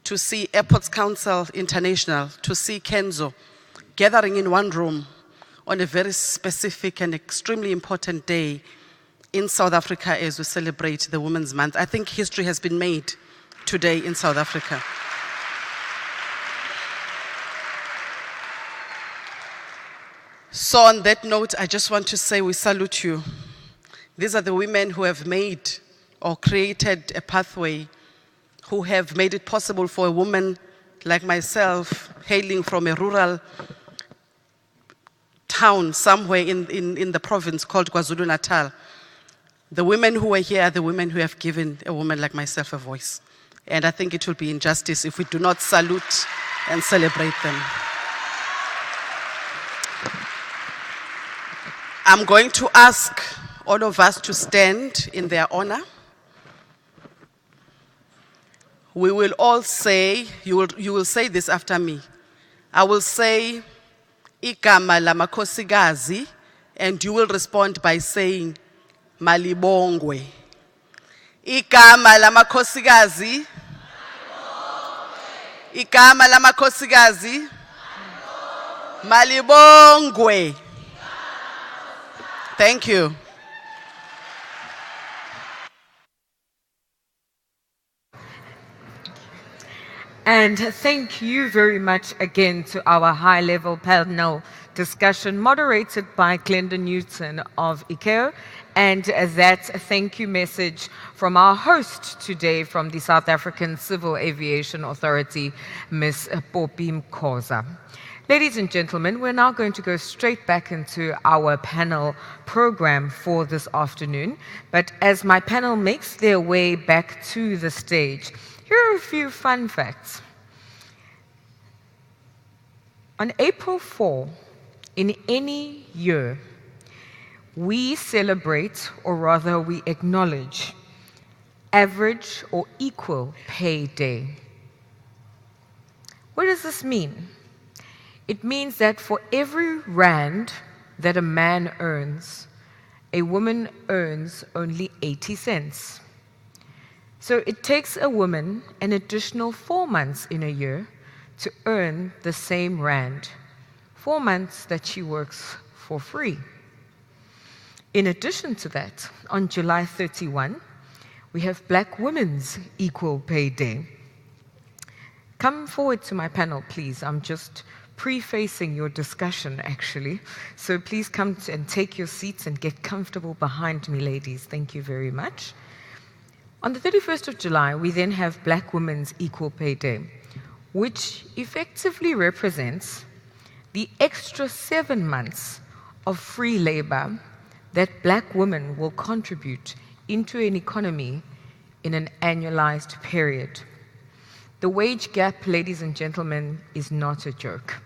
to see Airports Council International, to see Kenzo gathering in one room on a very specific and extremely important day in South Africa as we celebrate the Women's Month. I think history has been made today in South Africa. So on that note, I just want to say we salute you. These are the women who have made or created a pathway, who have made it possible for a woman like myself, hailing from a rural town somewhere in the province called KwaZulu-Natal. The women who are here are the women who have given a woman like myself a voice. And I think it will be injustice if we do not salute and celebrate them. I'm going to ask all of us to stand in their honor. We will all say, you will say this after me. I will say, igama lamakhosikazi, and you will respond by saying, Malibongwe. Igama lamakhosikazi. Igama lamakhosikazi. Malibongwe. Thank you. And thank you very much again to our high-level panel discussion moderated by Glenda Newton of UKCAA, and that thank you message from our host today from the South African Civil Aviation Authority, Ms. Poppy Mkhoza. Ladies and gentlemen, we're now going to go straight back into our panel program for this afternoon. But as my panel makes their way back to the stage, here are a few fun facts. On April 4, in any year, we celebrate, or rather we acknowledge, Average or Equal Pay Day. What does this mean? It means that for every rand that a man earns, a woman earns only 80 cents. So it takes a woman an additional 4 months in a year to earn the same rand, 4 months that she works for free. In addition to that, on July 31, we have Black Women's Equal Pay Day. Come forward to my panel, please. I'm just prefacing your discussion, actually. So please come and take your seats and get comfortable behind me, ladies. Thank you very much. On the 31st of July, we then have Black Women's Equal Pay Day, which effectively represents the extra 7 months of free labor that Black women will contribute into an economy in an annualized period. The wage gap, ladies and gentlemen, is not a joke.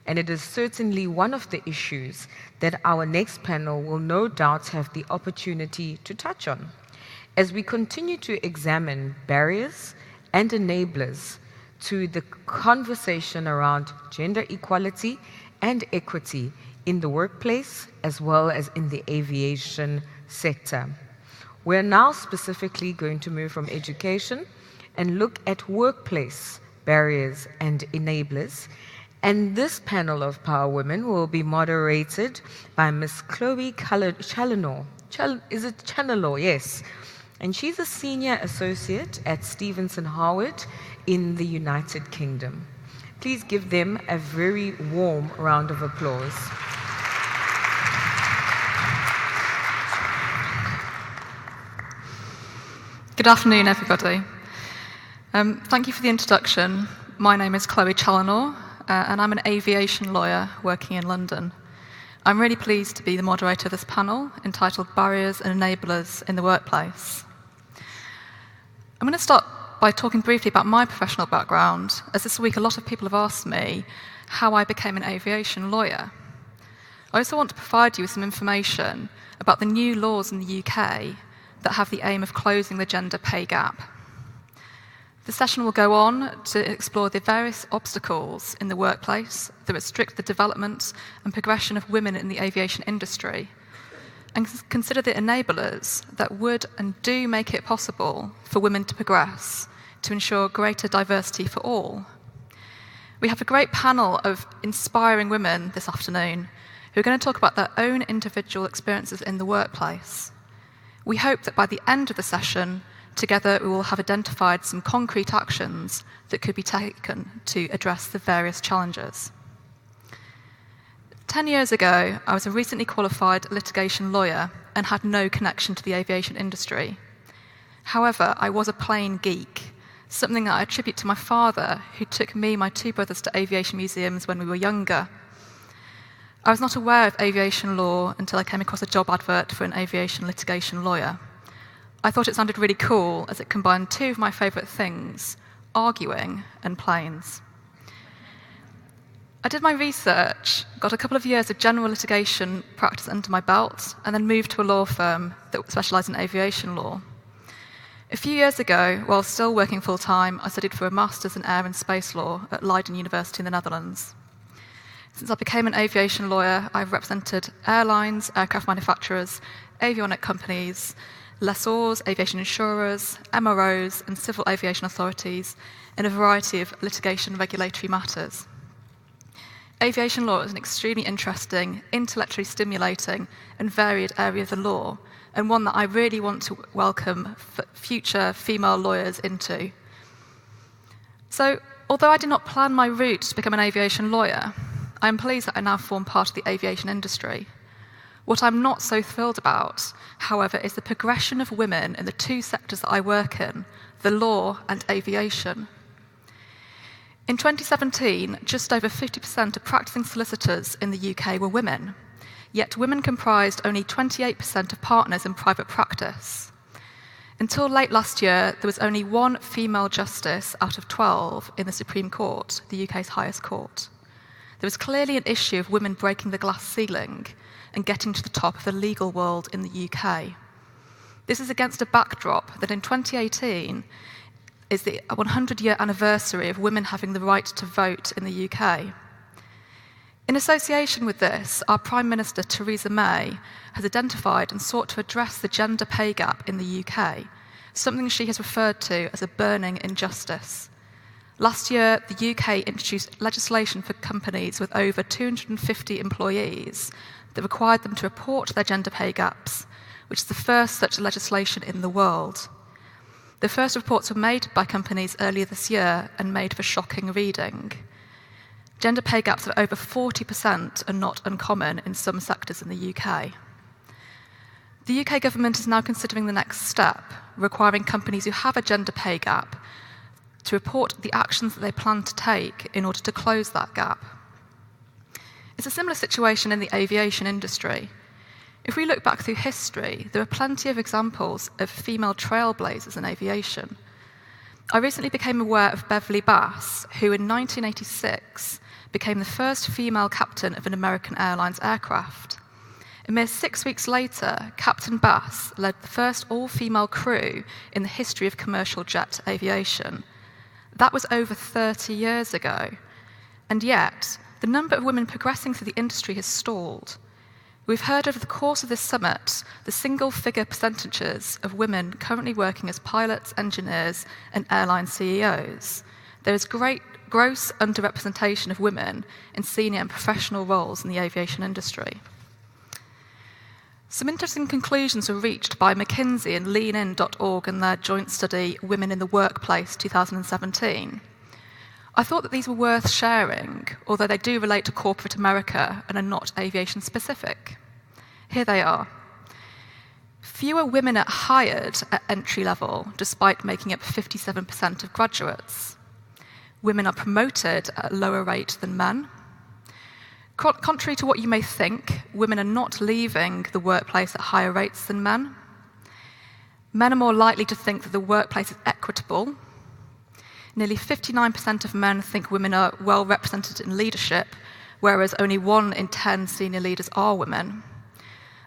And it is certainly one of the issues that our next panel will no doubt have the opportunity to touch on as we continue to examine barriers and enablers to the conversation around gender equality and equity in the workplace as well as in the aviation sector. We're now specifically going to move from education and look at workplace barriers and enablers. And this panel of Power Women will be moderated by Ms. Chloe Challinor. Is it Challinor? Yes. And she's a senior associate at Stephenson Harwood in the United Kingdom. Please give them a very warm round of applause. Good afternoon, everybody. Thank you for the introduction. My name is Chloe Challinor, and I'm an aviation lawyer working in London. I'm really pleased to be the moderator of this panel entitled Barriers and Enablers in the Workplace. I'm going to start by talking briefly about my professional background, as this week a lot of people have asked me how I became an aviation lawyer. I also want to provide you with some information about the new laws in the UK that have the aim of closing the gender pay gap. The session will go on to explore the various obstacles in the workplace that restrict the development and progression of women in the aviation industry, and consider the enablers that would and do make it possible for women to progress to ensure greater diversity for all. We have a great panel of inspiring women this afternoon who are going to talk about their own individual experiences in the workplace. We hope that by the end of the session, together we will have identified some concrete actions that could be taken to address the various challenges. 10 years ago, I was a recently qualified litigation lawyer and had no connection to the aviation industry. However, I was a plain geek, something that I attribute to my father, who took me and my two brothers to aviation museums when we were younger. I was not aware of aviation law until I came across a job advert for an aviation litigation lawyer. I thought it sounded really cool as it combined two of my favourite things, arguing and planes. I did my research, got a couple of years of general litigation practice under my belt, and then moved to a law firm that specialised in aviation law. A few years ago, while still working full-time, I studied for a Master's in Air and Space Law at Leiden University in the Netherlands. Since I became an aviation lawyer, I've represented airlines, aircraft manufacturers, avionic companies, lessors, aviation insurers, MROs, and civil aviation authorities in a variety of litigation regulatory matters. Aviation law is an extremely interesting, intellectually stimulating, and varied area of the law, and one that I really want to welcome future female lawyers into. So, although I did not plan my route to become an aviation lawyer, I am pleased that I now form part of the aviation industry. What I'm not so thrilled about, however, is the progression of women in the two sectors that I work in, the law and aviation. In 2017, just over 50% of practicing solicitors in the UK were women, yet women comprised only 28% of partners in private practice. Until late last year, there was only one female justice out of 12 in the Supreme Court, the UK's highest court. There was clearly an issue of women breaking the glass ceiling and getting to the top of the legal world in the UK. This is against a backdrop that in 2018 is the 100-year anniversary of women having the right to vote in the UK. In association with this, our Prime Minister, Theresa May, has identified and sought to address the gender pay gap in the UK, something she has referred to as a burning injustice. Last year, the UK introduced legislation for companies with over 250 employees that required them to report their gender pay gaps, which is the first such legislation in the world. The first reports were made by companies earlier this year and made for shocking reading. Gender pay gaps of over 40% are not uncommon in some sectors in the UK. The UK government is now considering the next step, requiring companies who have a gender pay gap to report the actions that they plan to take in order to close that gap. It's a similar situation in the aviation industry. If we look back through history, there are plenty of examples of female trailblazers in aviation. I recently became aware of Beverly Bass, who in 1986 became the first female captain of an American Airlines aircraft. A mere 6 weeks later, Captain Bass led the first all-female crew in the history of commercial jet aviation. That was over 30 years ago. And yet, the number of women progressing through the industry has stalled. We've heard over the course of this summit the single-figure percentages of women currently working as pilots, engineers, and airline CEOs. There is gross underrepresentation of women in senior and professional roles in the aviation industry. Some interesting conclusions were reached by McKinsey and leanin.org in their joint study, Women in the Workplace 2017. I thought that these were worth sharing, although they do relate to corporate America and are not aviation specific. Here they are. Fewer women are hired at entry level, despite making up 57% of graduates. Women are promoted at a lower rate than men. Contrary to what you may think, women are not leaving the workplace at higher rates than men. Men are more likely to think that the workplace is equitable. Nearly 59% of men think women are well represented in leadership, whereas only 1 in 10 senior leaders are women.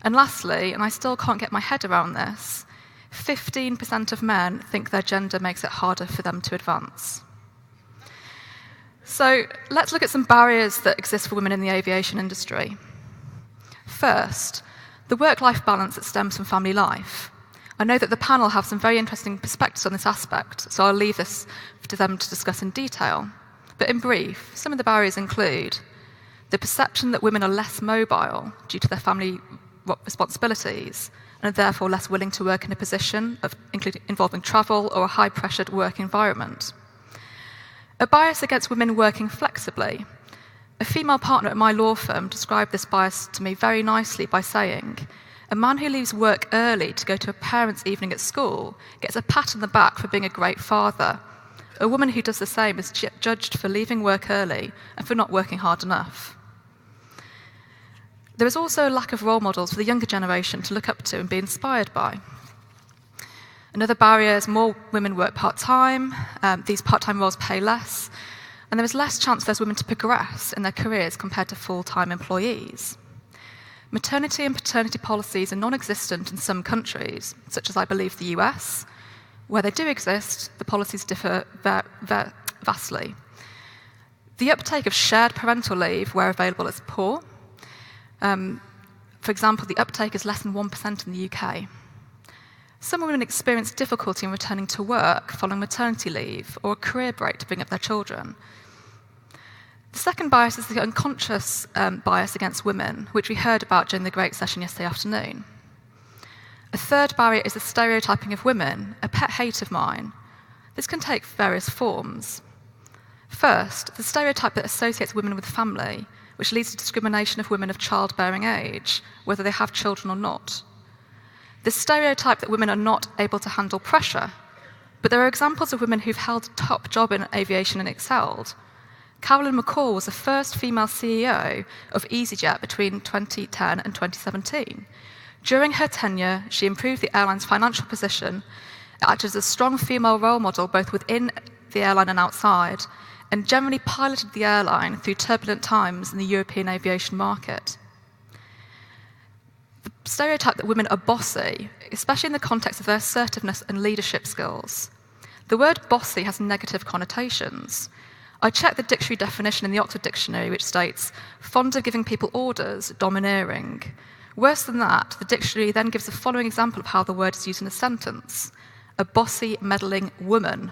And lastly, and I still can't get my head around this, 15% of men think their gender makes it harder for them to advance. So let's look at some barriers that exist for women in the aviation industry. First, the work-life balance that stems from family life. I know that the panel have some very interesting perspectives on this aspect, so I'll leave this to them to discuss in detail. But in brief, some of the barriers include the perception that women are less mobile due to their family responsibilities and are therefore less willing to work in a position involving travel or a high-pressured work environment. A bias against women working flexibly. A female partner at my law firm described this bias to me very nicely by saying, "A man who leaves work early to go to a parents' evening at school gets a pat on the back for being a great father. A woman who does the same is judged for leaving work early and for not working hard enough." There is also a lack of role models for the younger generation to look up to and be inspired by. Another barrier is more women work part-time, these part-time roles pay less, and there is less chance for those women to progress in their careers compared to full-time employees. Maternity and paternity policies are non-existent in some countries, such as I believe the US. Where they do exist, the policies differ vastly. The uptake of shared parental leave where available is poor. For example, the uptake is less than 1% in the UK. Some women experience difficulty in returning to work following maternity leave or a career break to bring up their children. The second bias is the unconscious bias against women, which we heard about during the great session yesterday afternoon. A third barrier is the stereotyping of women, a pet hate of mine. This can take various forms. First, the stereotype that associates women with family, which leads to discrimination of women of childbearing age, whether they have children or not. The stereotype that women are not able to handle pressure, but there are examples of women who've held a top job in aviation and excelled. Carolyn McCall was the first female CEO of EasyJet between 2010 and 2017. During her tenure, she improved the airline's financial position, acted as a strong female role model both within the airline and outside, and generally piloted the airline through turbulent times in the European aviation market. The stereotype that women are bossy, especially in the context of their assertiveness and leadership skills. The word bossy has negative connotations. I checked the dictionary definition in the Oxford Dictionary, which states, fond of giving people orders, domineering. Worse than that, the dictionary then gives the following example of how the word is used in a sentence. A bossy, meddling woman.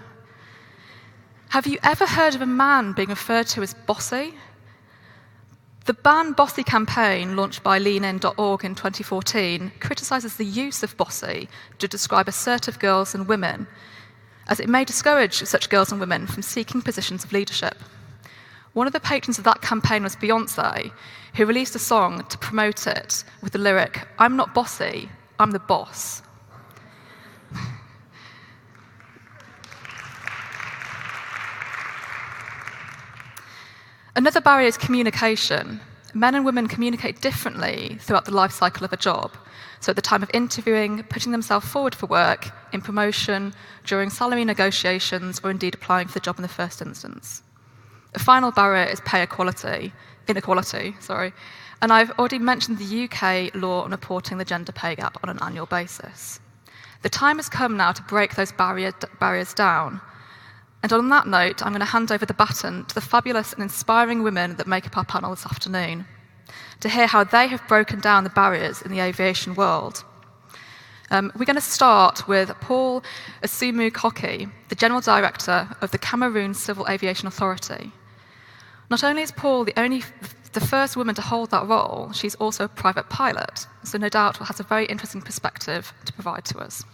Have you ever heard of a man being referred to as bossy? The Ban Bossy campaign, launched by leanin.org in 2014, criticises the use of bossy to describe assertive girls and women, as it may discourage such girls and women from seeking positions of leadership. One of the patrons of that campaign was Beyoncé, who released a song to promote it with the lyric, "I'm not bossy, I'm the boss." Another barrier is communication. Men and women communicate differently throughout the life cycle of a job. So at the time of interviewing, putting themselves forward for work, in promotion, during salary negotiations, or indeed applying for the job in the first instance. A final barrier is pay inequality. And I've already mentioned the UK law on reporting the gender pay gap on an annual basis. The time has come now to break those barriers down. And on that note, I'm going to hand over the baton to the fabulous and inspiring women that make up our panel this afternoon, to hear how they have broken down the barriers in the aviation world. We're going to start with Paule Assoumou Koki, the General Director of the Cameroon Civil Aviation Authority. Not only is Paule the first woman to hold that role, she's also a private pilot, so no doubt has a very interesting perspective to provide to us.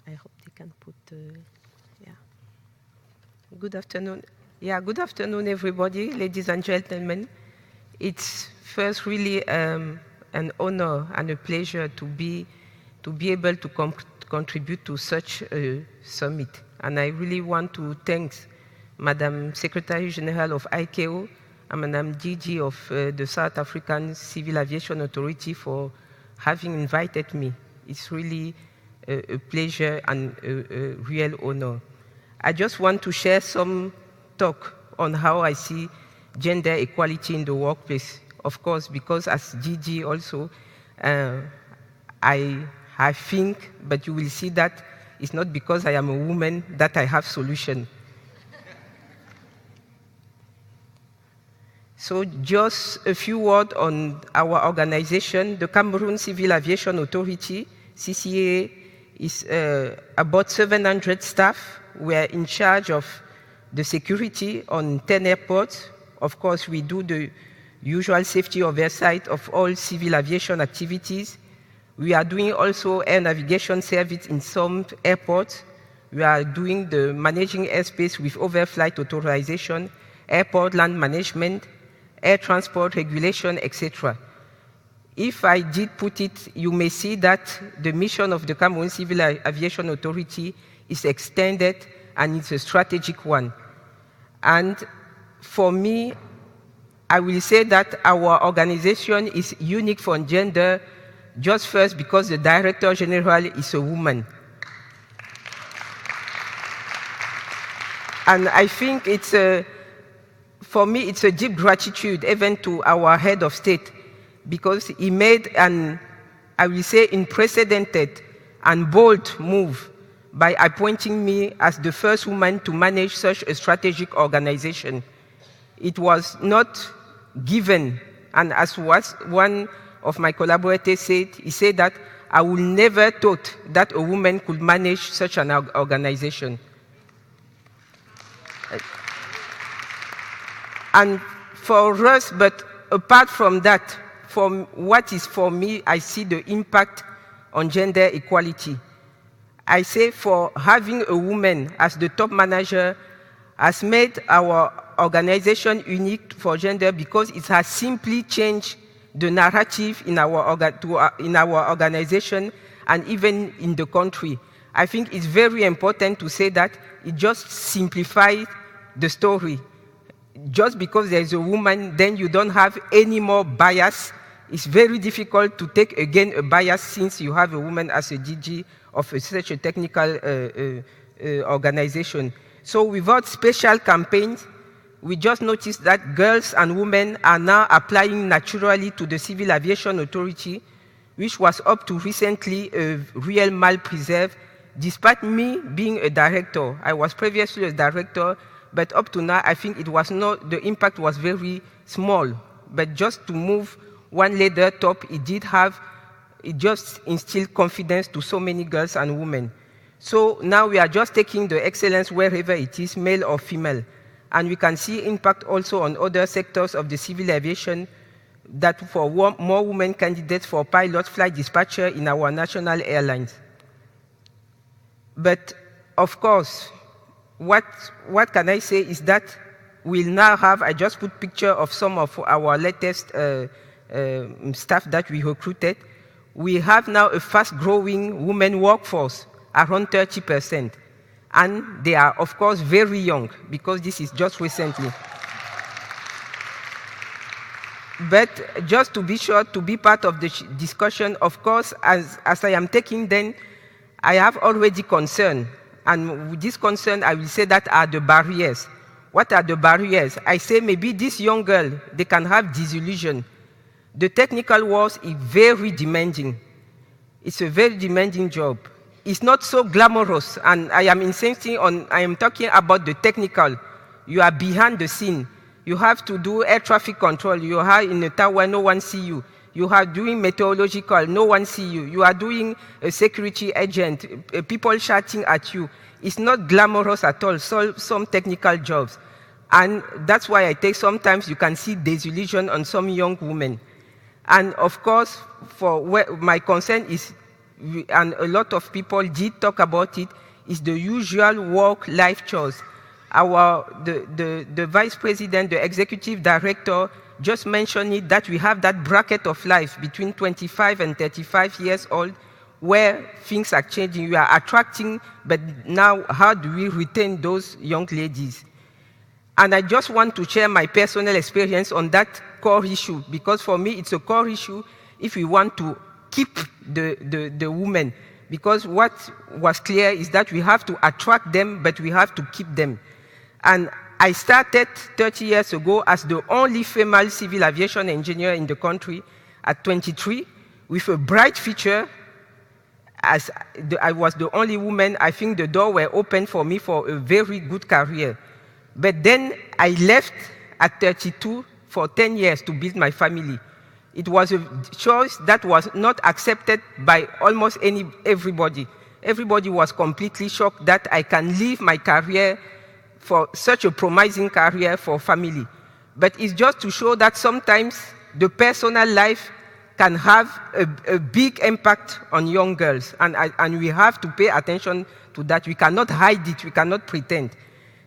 I hope they can put, Good afternoon. Good afternoon, everybody, ladies and gentlemen. It's first really an honor and a pleasure to be able to contribute to such a summit. And I really want to thank Madam Secretary General of ICAO and Madam DG of the South African Civil Aviation Authority for having invited me. It's really a pleasure and a real honor. I just want to share some talk on how I see gender equality in the workplace. Of course, because as DG also, I think, but you will see that it's not because I am a woman that I have solution. So just a few words on our organization. The Cameroon Civil Aviation Authority, CCAA, is about 700 staff. We are in charge of the security on 10 airports. Of course, we do the usual safety oversight of all civil aviation activities. We are doing also air navigation service in some airports. We are doing the managing airspace with overflight authorization, airport land management, air transport regulation, etc. If I did put it, you may see that the mission of the Cameroon Civil Aviation Authority is extended and it's a strategic one. And for me, I will say that our organization is unique for gender, just first because the Director General is a woman. And I think it's for me, it's a deep gratitude even to our head of state, because he made an, I will say, unprecedented and bold move by appointing me as the first woman to manage such a strategic organization. It was not given, and as one of my collaborators said, he said that I would never thought that a woman could manage such an organization. And for us, but apart from that, from what is for me, I see the impact on gender equality. I say for having a woman as the top manager has made our organization unique for gender because it has simply changed the narrative in our organization and even in the country. I think it's very important to say that it just simplified the story. Just because there's a woman, then you don't have any more bias. It's very difficult to take again a bias since you have a woman as a DG of such a technical organization. So without special campaigns, we just noticed that girls and women are now applying naturally to the Civil Aviation Authority, which was up to recently a real mal-preserved, despite me being a director. I was previously a director, but up to now, I think it was not, the impact was very small. But just to move one ladder top, it just instilled confidence to so many girls and women. So now we are just taking the excellence wherever it is, male or female. And we can see impact also on other sectors of the civil aviation, that for more women candidates for pilot, flight dispatcher in our national airlines. But of course, what can I say is that we'll now have, I just put picture of some of our latest staff that we recruited. We have now a fast-growing women workforce, around 30%. And they are, of course, very young, because this is just recently. But just to be sure, to be part of the discussion, of course, as I am taking them, I have already concern. And with this concern, I will say that are the barriers. What are the barriers? I say maybe this young girl, they can have disillusion. The technical work is very demanding. It's a very demanding job. It's not so glamorous, and I am insisting on, I am talking about the technical. You are behind the scene. You have to do air traffic control. You are in a tower, no one see you. You are doing meteorological, no one see you. You are doing a security agent, people shouting at you. It's not glamorous at all, some technical jobs. And that's why I take sometimes you can see disillusion on some young women. And of course, for where my concern is, and a lot of people did talk about it, is the usual work-life chores. The vice president, the executive director, just mentioned it, that we have that bracket of life between 25 and 35 years old where things are changing. We are attracting, but now how do we retain those young ladies? And I just want to share my personal experience on that core issue, because for me it's a core issue if we want to keep the women. Because what was clear is that we have to attract them, but we have to keep them. And I started 30 years ago as the only female civil aviation engineer in the country at 23, with a bright future. As I was the only woman, I think the door were open for me for a very good career. But then I left at 32 for 10 years to build my family. It was a choice that was not accepted by almost everybody. Everybody was completely shocked that I can leave my career for such a promising career for family. But it's just to show that sometimes the personal life can have a big impact on young girls, and we have to pay attention to that. We cannot hide it, we cannot pretend.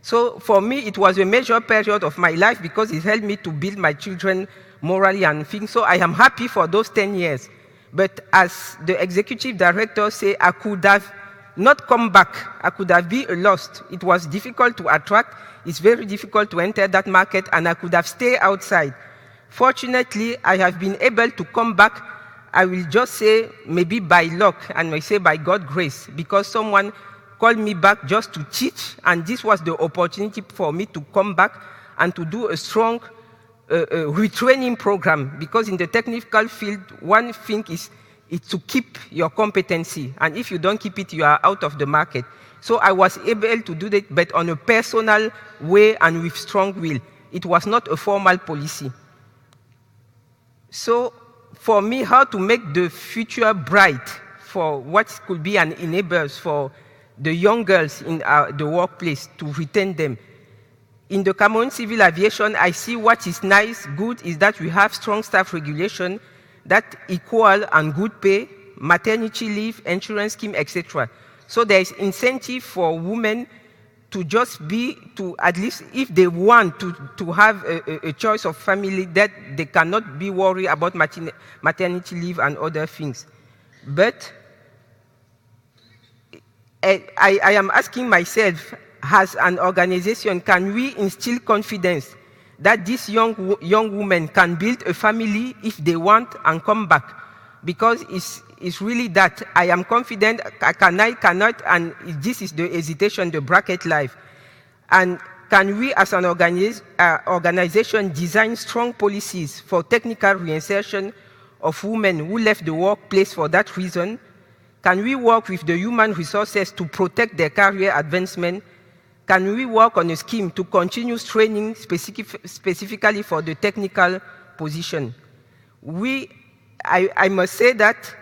So for me, it was a major period of my life because it helped me to build my children morally and things. So I am happy for those 10 years. But as the executive director said, I could have not come back. I could have been lost. It was difficult to attract. It's very difficult to enter that market, and I could have stayed outside. Fortunately, I have been able to come back. I will just say maybe by luck, and I say by God's grace, because someone called me back just to teach, and this was the opportunity for me to come back and to do a strong retraining program, because in the technical field, one thing is to keep your competency, and if you don't keep it, you are out of the market. So I was able to do that, but on a personal way and with strong will. It was not a formal policy. So for me, how to make the future bright for what could be an enabler for the young girls in the workplace, to retain them. In the Cameroon civil aviation, I see what is nice, good, is that we have strong staff regulation that equal and good pay, maternity leave, insurance scheme, etc. So there is incentive for women to just be, to at least if they want to have a choice of family, that they cannot be worried about maternity leave and other things. But I am asking myself, as an organization, can we instill confidence that these young women can build a family if they want and come back? Because it's really that. I am confident, I cannot, and this is the hesitation, the bracket life. And can we as an organization design strong policies for technical reinsertion of women who left the workplace for that reason? Can we work with the human resources to protect their career advancement? Can we work on a scheme to continue training specifically for the technical position? I must say that,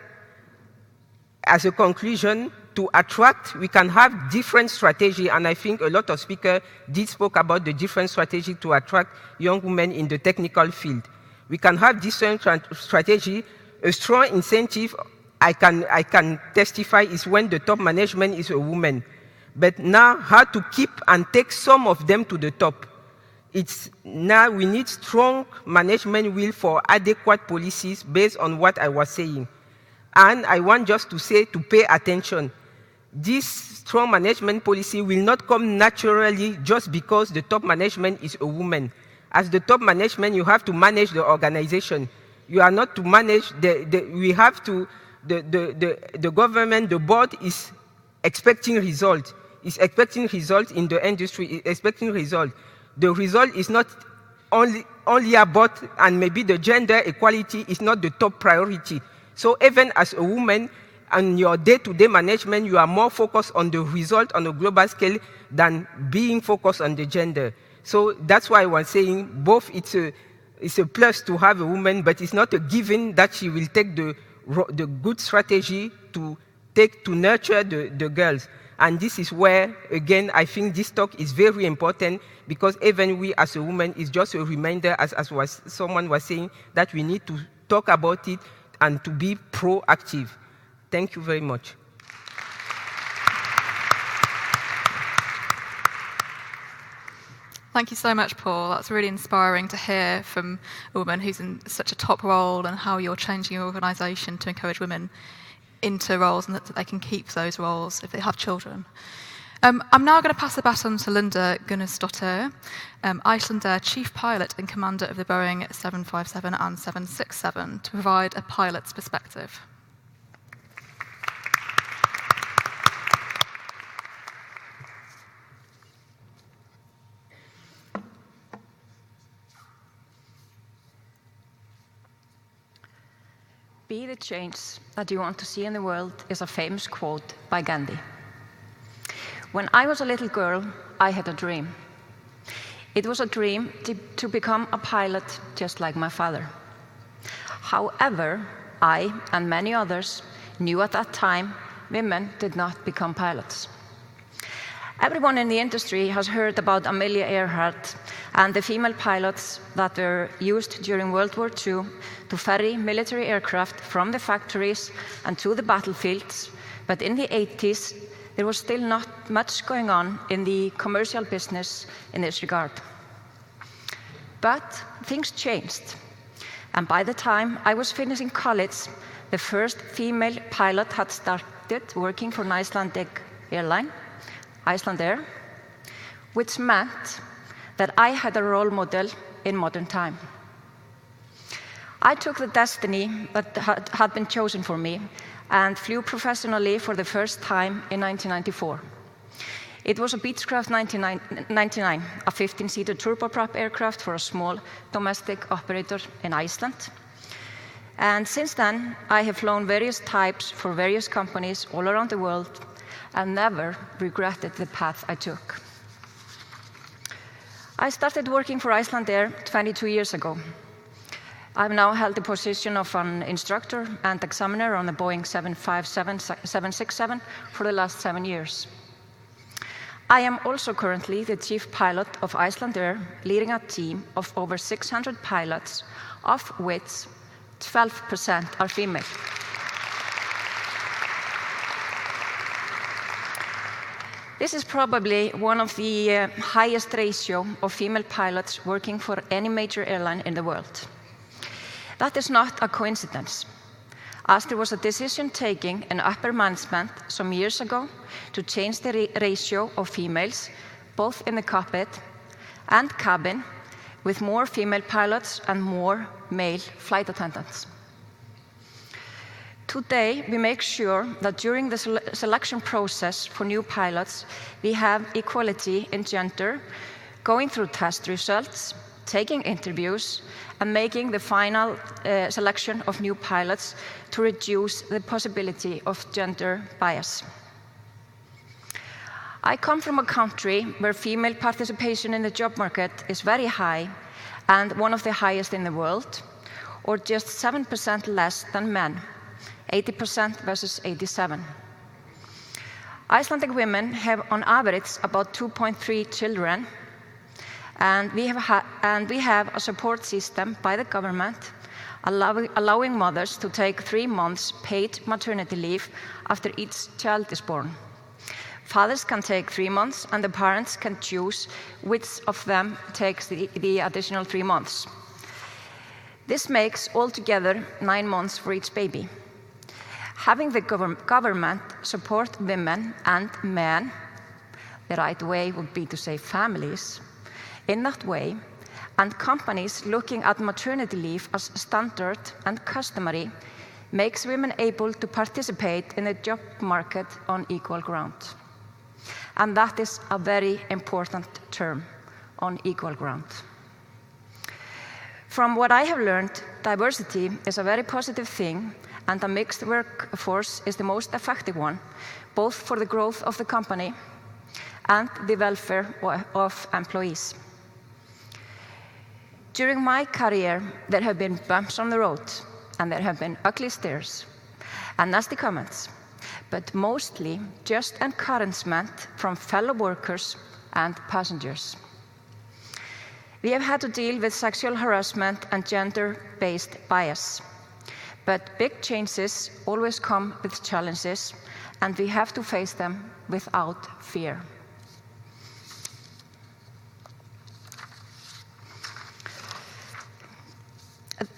as a conclusion, to attract, we can have different strategy, and I think a lot of speakers did spoke about the different strategy to attract young women in the technical field. We can have different strategy. A strong incentive, I can testify, is when the top management is a woman. But now, how to keep and take some of them to the top? It's now we need strong management will for adequate policies based on what I was saying. And I want just to say to pay attention. This strong management policy will not come naturally just because the top management is a woman. As the top management, you have to manage the organization. You are not to manage the government, the board is expecting results. Is expecting results in the industry, is expecting results. The result is not only about, and maybe the gender equality is not the top priority. So even as a woman, on your day-to-day management, you are more focused on the result on a global scale than being focused on the gender. So that's why I was saying both it's a plus to have a woman, but it's not a given that she will take the good strategy to nurture the girls. And this is where, again, I think this talk is very important, because even we as a woman is just a reminder, as someone was saying, that we need to talk about it and to be proactive. Thank you very much. Thank you so much, Paul. That's really inspiring to hear from a woman who's in such a top role, and how you're changing your organisation to encourage women into roles, and that they can keep those roles if they have children. I'm now going to pass the baton to Linda Gunnarsdóttir, Icelandair Chief Pilot and Commander of the Boeing 757 and 767, to provide a pilot's perspective. Be the change that you want to see in the world is a famous quote by Gandhi. When I was a little girl, I had a dream. It was a dream to become a pilot just like my father. However, I and many others knew at that time women did not become pilots. Everyone in the industry has heard about Amelia Earhart and the female pilots that were used during World War II to ferry military aircraft from the factories and to the battlefields, but in the 80s, there was still not much going on in the commercial business in this regard. But things changed, and by the time I was finishing college, the first female pilot had started working for an Icelandic airline, Icelandair, which meant that I had a role model in modern time. I took the destiny that had been chosen for me and flew professionally for the first time in 1994. It was a Beechcraft 99, a 15-seater turboprop aircraft for a small domestic operator in Iceland. And since then, I have flown various types for various companies all around the world and never regretted the path I took. I started working for Icelandair 22 years ago. I've now held the position of an instructor and examiner on the Boeing 757-767 for the last 7 years. I am also currently the chief pilot of Icelandair, leading a team of over 600 pilots, of which 12% are female. This is probably one of the highest ratio of female pilots working for any major airline in the world. That is not a coincidence, as there was a decision taken in upper management some years ago to change the ratio of females, both in the cockpit and cabin, with more female pilots and more male flight attendants. Today, we make sure that during the selection process for new pilots, we have equality in gender, going through test results, taking interviews, and making the final selection of new pilots to reduce the possibility of gender bias. I come from a country where female participation in the job market is very high and one of the highest in the world, or just 7% less than men, 80% versus 87%. Icelandic women have on average about 2.3 children, and we have a support system by the government allowing mothers to take 3 months paid maternity leave after each child is born. Fathers can take 3 months, and the parents can choose which of them takes the additional 3 months. This makes altogether 9 months for each baby. Having the government support women and men, the right way would be to say families, in that way, and companies looking at maternity leave as standard and customary, makes women able to participate in the job market on equal ground. And that is a very important term, on equal ground. From what I have learned, diversity is a very positive thing, and a mixed workforce is the most effective one, both for the growth of the company and the welfare of employees. During my career, there have been bumps on the road, and there have been ugly stares and nasty comments, but mostly just encouragement from fellow workers and passengers. We have had to deal with sexual harassment and gender-based bias, but big changes always come with challenges, and we have to face them without fear.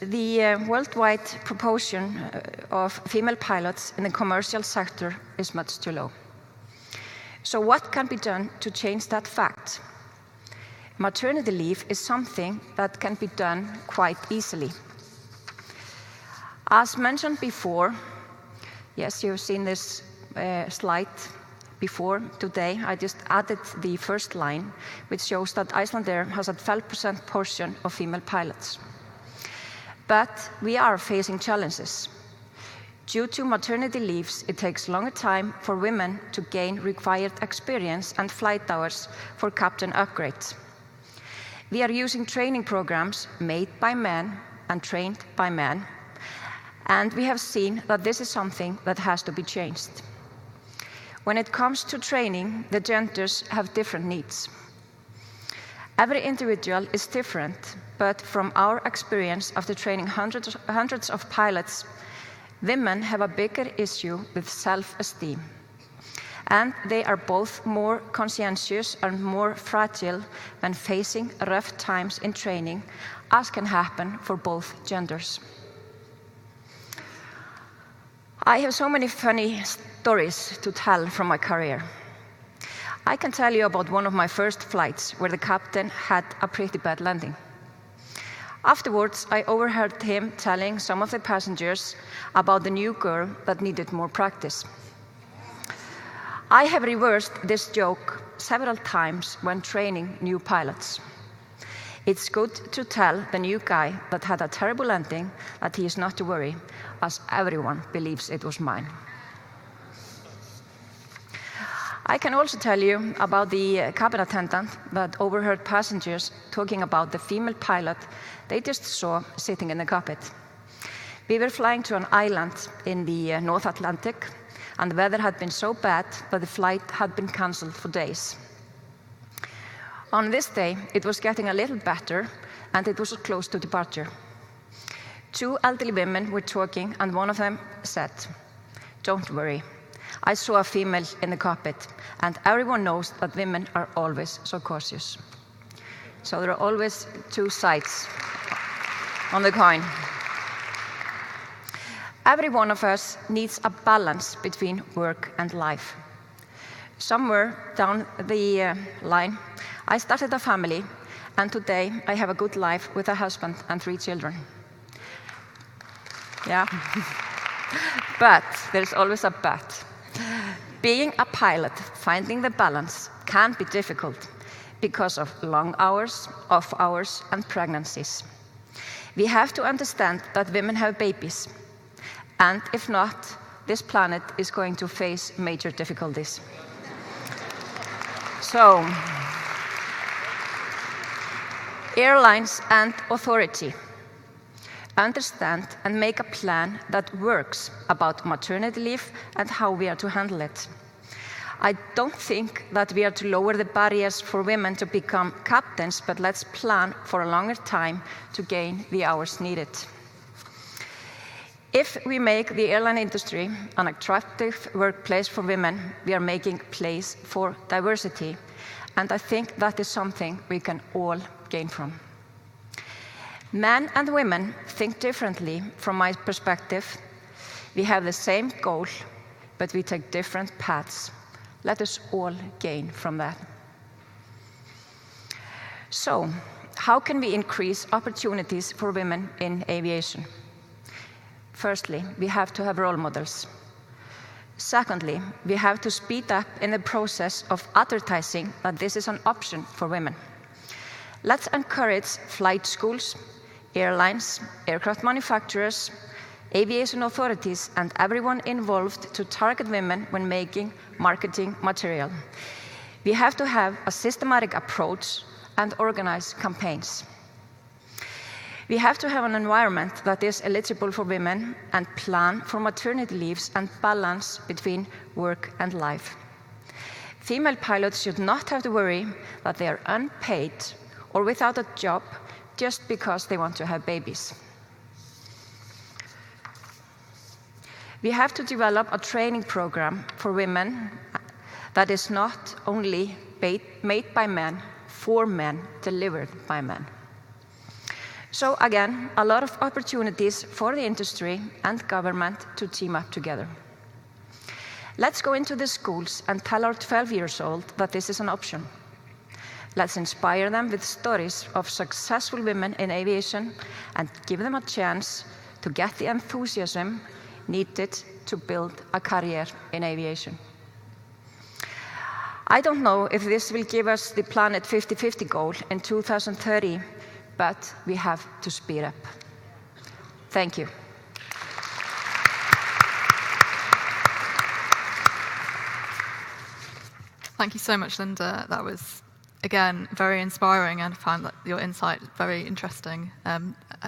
The worldwide proportion of female pilots in the commercial sector is much too low. So what can be done to change that fact? Maternity leave is something that can be done quite easily. As mentioned before, yes, you've seen this slide before today. I just added the first line, which shows that Icelandair has a 12% portion of female pilots. But we are facing challenges. Due to maternity leaves, it takes longer time for women to gain required experience and flight hours for captain upgrades. We are using training programs made by men and trained by men, and we have seen that this is something that has to be changed. When it comes to training, the genders have different needs. Every individual is different, but from our experience after training hundreds of pilots, women have a bigger issue with self-esteem. And they are both more conscientious and more fragile when facing rough times in training, as can happen for both genders. I have so many funny stories to tell from my career. I can tell you about one of my first flights where the captain had a pretty bad landing. Afterwards, I overheard him telling some of the passengers about the new girl that needed more practice. I have reversed this joke several times when training new pilots. It's good to tell the new guy that had a terrible landing that he is not to worry, as everyone believes it was mine. I can also tell you about the cabin attendant that overheard passengers talking about the female pilot they just saw sitting in the cockpit. We were flying to an island in the North Atlantic, and the weather had been so bad that the flight had been cancelled for days. On this day, it was getting a little better, and it was close to departure. Two elderly women were talking, and one of them said, "Don't worry, I saw a female in the cockpit, and everyone knows that women are always so cautious." So there are always two sides on the coin. Every one of us needs a balance between work and life. Somewhere down the line, I started a family, and today I have a good life with a husband and 3 children. Yeah. But there's always a but. Being a pilot, finding the balance can be difficult because of long hours, off hours, and pregnancies. We have to understand that women have babies, and if not, this planet is going to face major difficulties. So, airlines and authority understand and make a plan that works about maternity leave and how we are to handle it. I don't think that we are to lower the barriers for women to become captains, but let's plan for a longer time to gain the hours needed. If we make the airline industry an attractive workplace for women, we are making place for diversity, and I think that is something we can all gain from. Men and women think differently from my perspective. We have the same goal, but we take different paths. Let us all gain from that. So, how can we increase opportunities for women in aviation? Firstly, we have to have role models. Secondly, we have to speed up in the process of advertising that this is an option for women. Let's encourage flight schools, airlines, aircraft manufacturers, aviation authorities, and everyone involved to target women when making marketing material. We have to have a systematic approach and organize campaigns. We have to have an environment that is eligible for women and plan for maternity leaves and balance between work and life. Female pilots should not have to worry that they are unpaid or without a job just because they want to have babies. We have to develop a training program for women that is not only made by men, for men, delivered by men. So again, a lot of opportunities for the industry and government to team up together. Let's go into the schools and tell our 12-year-olds that this is an option. Let's inspire them with stories of successful women in aviation and give them a chance to get the enthusiasm needed to build a career in aviation. I don't know if this will give us the Planet 50-50 goal in 2030, but we have to speed up. Thank you. Thank you so much, Linda. That was again, very inspiring, and found that your insight very interesting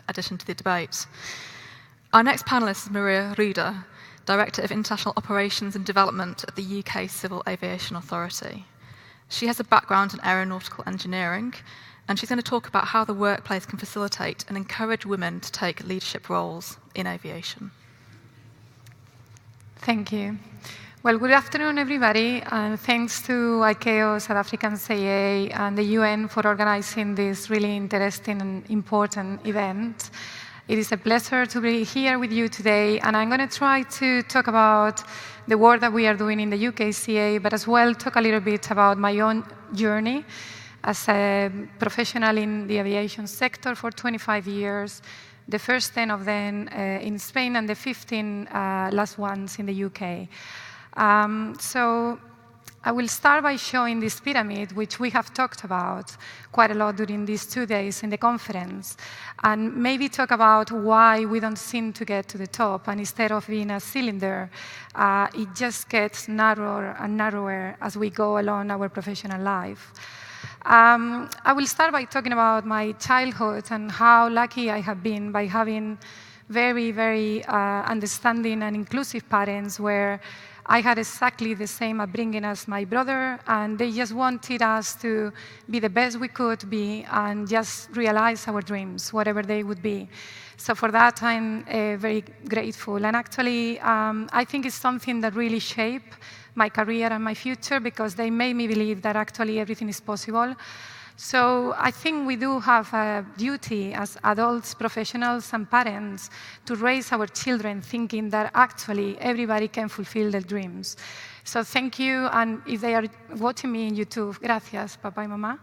addition to the debate. Our next panelist is Maria Rueda, Director of International Operations and Development at the UK Civil Aviation Authority. She has a background in aeronautical engineering, and she's going to talk about how the workplace can facilitate and encourage women to take leadership roles in aviation. Thank you. Well, good afternoon, everybody, and thanks to ICAO, South African CAA, and the UN for organizing this really interesting and important event. It is a pleasure to be here with you today, and I'm going to try to talk about the work that we are doing in the UKCAA, but as well talk a little bit about my own journey as a professional in the aviation sector for 25 years, the first 10 of them in Spain and the 15 last ones in the UK. So I will start by showing this pyramid, which we have talked about quite a lot during these 2 days in the conference, and maybe talk about why we don't seem to get to the top, and instead of being a cylinder, it just gets narrower and narrower as we go along our professional life. I will start by talking about my childhood and how lucky I have been by having very, very understanding and inclusive parents, where I had exactly the same upbringing as my brother, and they just wanted us to be the best we could be and just realize our dreams, whatever they would be. So for that, I'm very grateful. And actually, I think it's something that really shaped my career and my future, because they made me believe that actually everything is possible. So I think we do have a duty as adults, professionals, and parents to raise our children thinking that actually everybody can fulfill their dreams. So thank you, and if they are watching me on YouTube, gracias, Papa y Mama.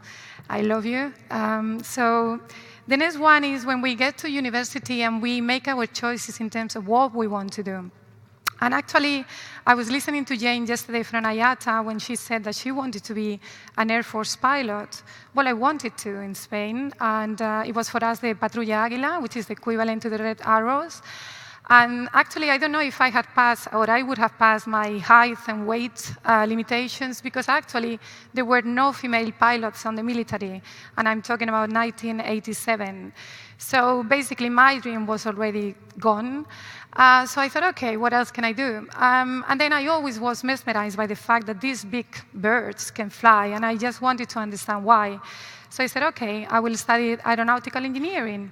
I love you. So the next one is when we get to university and we make our choices in terms of what we want to do. And actually, I was listening to Jane yesterday from IATA when she said that she wanted to be an Air Force pilot. Well, I wanted to in Spain, and it was for us the Patrulla Águila, which is the equivalent to the Red Arrows. And actually, I don't know if I had passed, or I would have passed my height and weight limitations, because actually there were no female pilots on the military, and I'm talking about 1987. So basically, my dream was already gone. So I thought, okay, what else can I do? And then I always was mesmerized by the fact that these big birds can fly, and I just wanted to understand why. So I said, okay, I will study aeronautical engineering.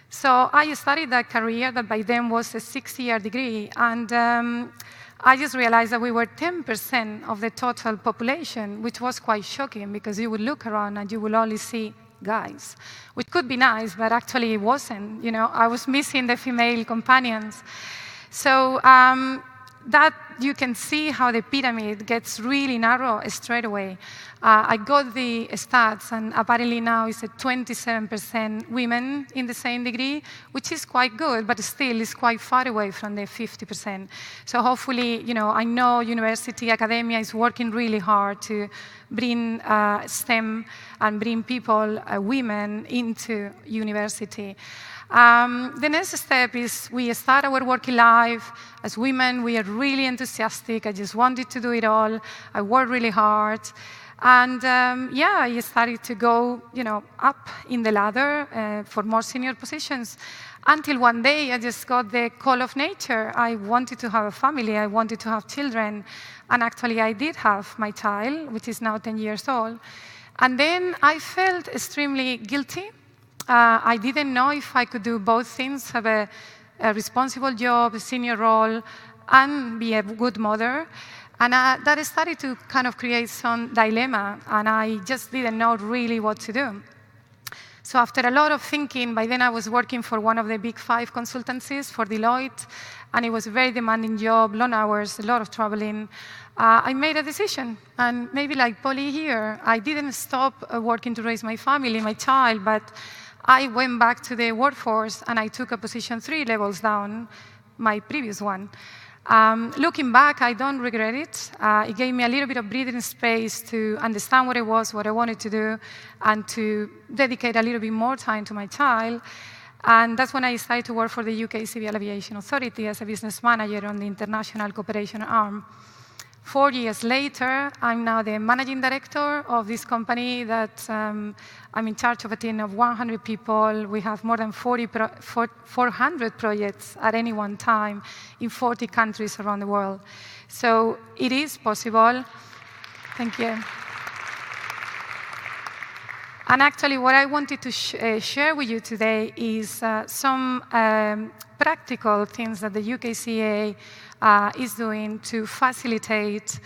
So I studied that career that by then was a 6-year degree, and I just realized that we were 10% of the total population, which was quite shocking, because you would look around and you will only see guys, which could be nice, but actually it wasn't. You know, I was missing the female companions. So that you can see how the pyramid gets really narrow straight away. I got the stats, and apparently now it's at 27% women in the same degree, which is quite good, but still is quite far away from the 50%. So hopefully, you know, I know university, academia is working really hard to bring STEM and bring people, women, into university. The next step is we start our working life. As women, we are really enthusiastic. I just wanted to do it all. I worked really hard. And yeah, I started to go, you know, up in the ladder for more senior positions, until one day I just got the call of nature. I wanted to have a family. I wanted to have children. And actually, I did have my child, which is now 10 years old. And then I felt extremely guilty. I didn't know if I could do both things, have a responsible job, a senior role, and be a good mother. And that started to kind of create some dilemma, and I just didn't know really what to do. So after a lot of thinking, by then I was working for one of the big 5 consultancies for Deloitte, and it was a very demanding job, long hours, a lot of traveling. I made a decision, and maybe like Paule here, I didn't stop working to raise my family, my child, but I went back to the workforce, and I took a position 3 levels down my previous one. Looking back, I don't regret it. It gave me a little bit of breathing space to understand what it was, what I wanted to do, and to dedicate a little bit more time to my child. And that's when I started to work for the UK Civil Aviation Authority as a business manager on the international cooperation arm. 4 years later, I'm now the managing director of this company that I'm in charge of a team of 100 people. We have more than 400 projects at any one time in 40 countries around the world. So it is possible. Thank you. And actually, what I wanted to share with you today is some practical things that the UKCAA is doing to facilitate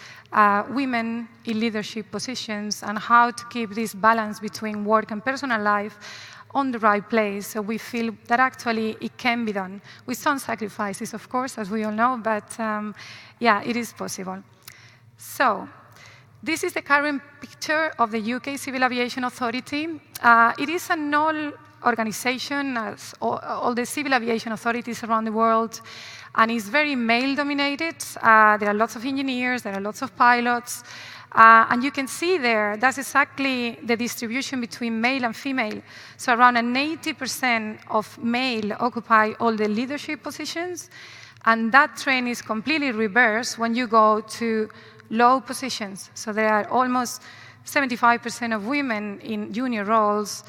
women in leadership positions and how to keep this balance between work and personal life on the right place. So we feel that actually it can be done with some sacrifices, of course, as we all know, but yeah, it is possible. So this is the current picture of the UK Civil Aviation Authority. It is an all organization, as all the civil aviation authorities around the world, and it's very male-dominated. There are lots of engineers, there are lots of pilots, and you can see there, that's exactly the distribution between male and female. So around 80% of male occupy all the leadership positions, and that trend is completely reversed when you go to low positions. So there are almost 75% of women in junior roles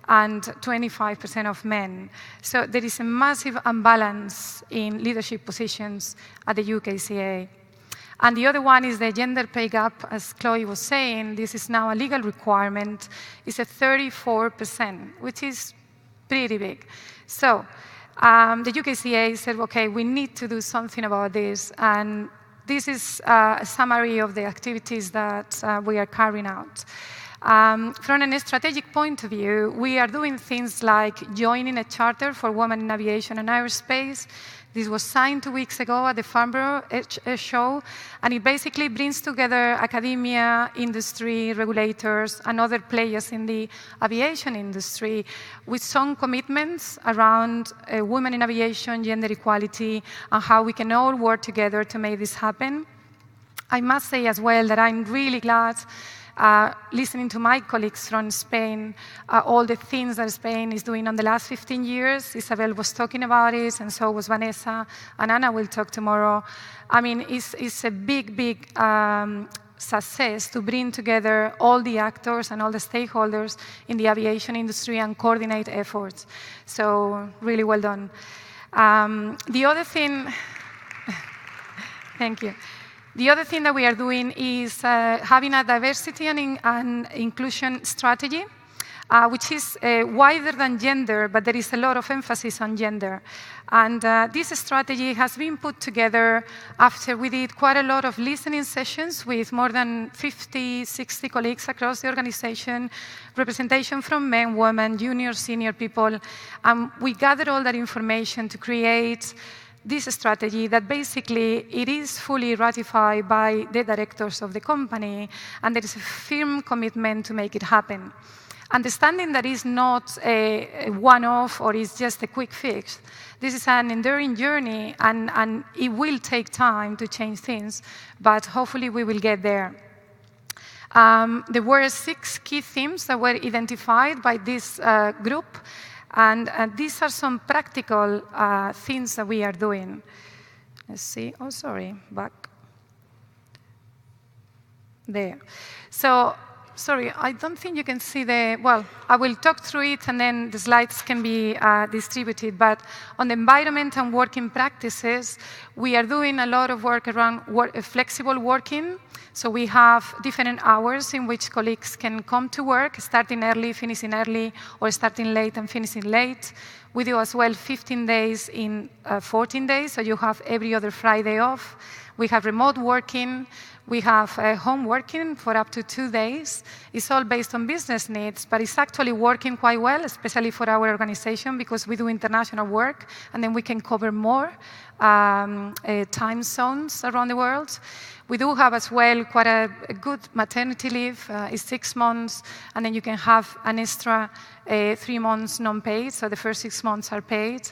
and 25% of men. So there is a massive imbalance in leadership positions at the UKCAA. And the other one is the gender pay gap, as Chloe was saying. This is now a legal requirement. It's at 34%, which is pretty big. So the UKCAA said, okay, we need to do something about this. And this is a summary of the activities that we are carrying out. From a strategic point of view, we are doing things like joining a charter for women in aviation and aerospace. This was signed 2 weeks ago at the Farnborough Air Show, and it basically brings together academia, industry, regulators, and other players in the aviation industry with some commitments around women in aviation, gender equality, and how we can all work together to make this happen. I must say as well that I'm really glad listening to my colleagues from Spain, all the things that Spain is doing in the last 15 years. Isabel was talking about it, and so was Vanessa, and Anna will talk tomorrow. I mean, it's a big, big success to bring together all the actors and all the stakeholders in the aviation industry and coordinate efforts. So really well done. The other thing, thank you. The other thing that we are doing is having a diversity and inclusion strategy, which is wider than gender, but there is a lot of emphasis on gender. And this strategy has been put together after we did quite a lot of listening sessions with more than 50, 60 colleagues across the organization, representation from men, women, junior, senior people. We gathered all that information to create this strategy that basically it is fully ratified by the directors of the company, and there is a firm commitment to make it happen. Understanding that it's not a one-off or it's just a quick fix. This is an enduring journey, and it will take time to change things, but hopefully we will get there. There were 6 key themes that were identified by this group. And these are some practical things that we are doing. Let's see. Oh, sorry. Back. There. So, sorry, I don't think you can see the, well, I will talk through it and then the slides can be distributed. But on the environment and working practices, we are doing a lot of work around flexible working. So we have different hours in which colleagues can come to work, starting early, finishing early, or starting late and finishing late. We do as well 15 days in 14 days, so you have every other Friday off. We have remote working. We have home working for up to 2 days. It's all based on business needs, but it's actually working quite well, especially for our organization, because we do international work, and then we can cover more time zones around the world. We do have as well quite a good maternity leave. It's 6 months, and then you can have an extra 3 months non-paid, so the first 6 months are paid.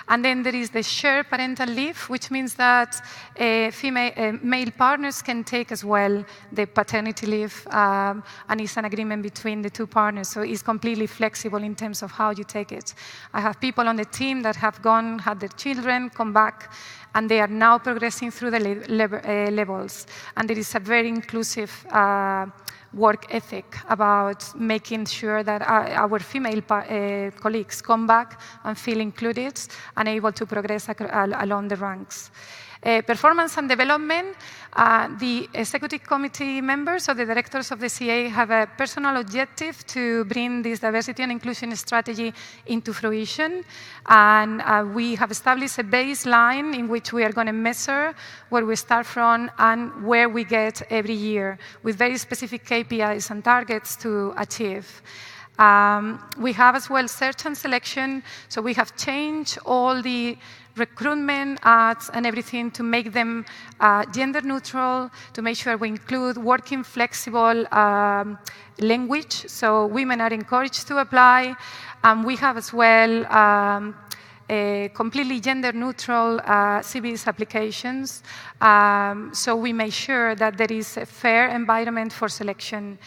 And then there is the shared parental leave, which means that male partners can take as well the paternity leave, and it's an agreement between the 2 partners, so it's completely flexible in terms of how you take it. I have people on the team that have gone, had their children, come back, and they are now progressing through the levels. And there is a very inclusive work ethic about making sure that our female colleagues come back and feel included and able to progress along the ranks. Performance and development, the executive committee members or the directors of the CA have a personal objective to bring this diversity and inclusion strategy into fruition. And we have established a baseline in which we are going to measure where we start from and where we get every year with very specific KPIs and targets to achieve. We have as well search and selection, so we have changed all the recruitment ads and everything to make them gender neutral, to make sure we include working flexible language, so women are encouraged to apply. And we have as well completely gender neutral CVs applications, so we make sure that there is a fair environment for selection.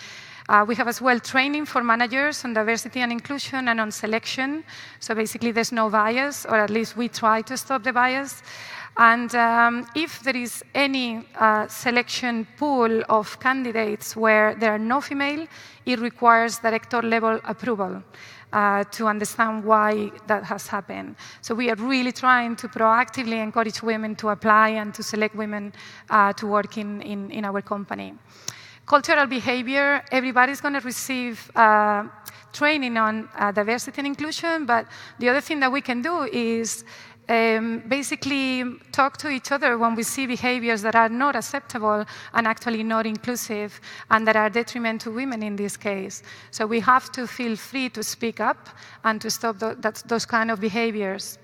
We have as well training for managers on diversity and inclusion and on selection. So basically there's no bias, or at least we try to stop the bias. And if there is any selection pool of candidates where there are no female, it requires director level approval to understand why that has happened. So we are really trying to proactively encourage women to apply and to select women to work in our company. Cultural behavior, everybody's going to receive training on diversity and inclusion, but the other thing that we can do is basically talk to each other when we see behaviors that are not acceptable and actually not inclusive and that are detriment to women in this case. So we have to feel free to speak up and to stop those kind of behaviors.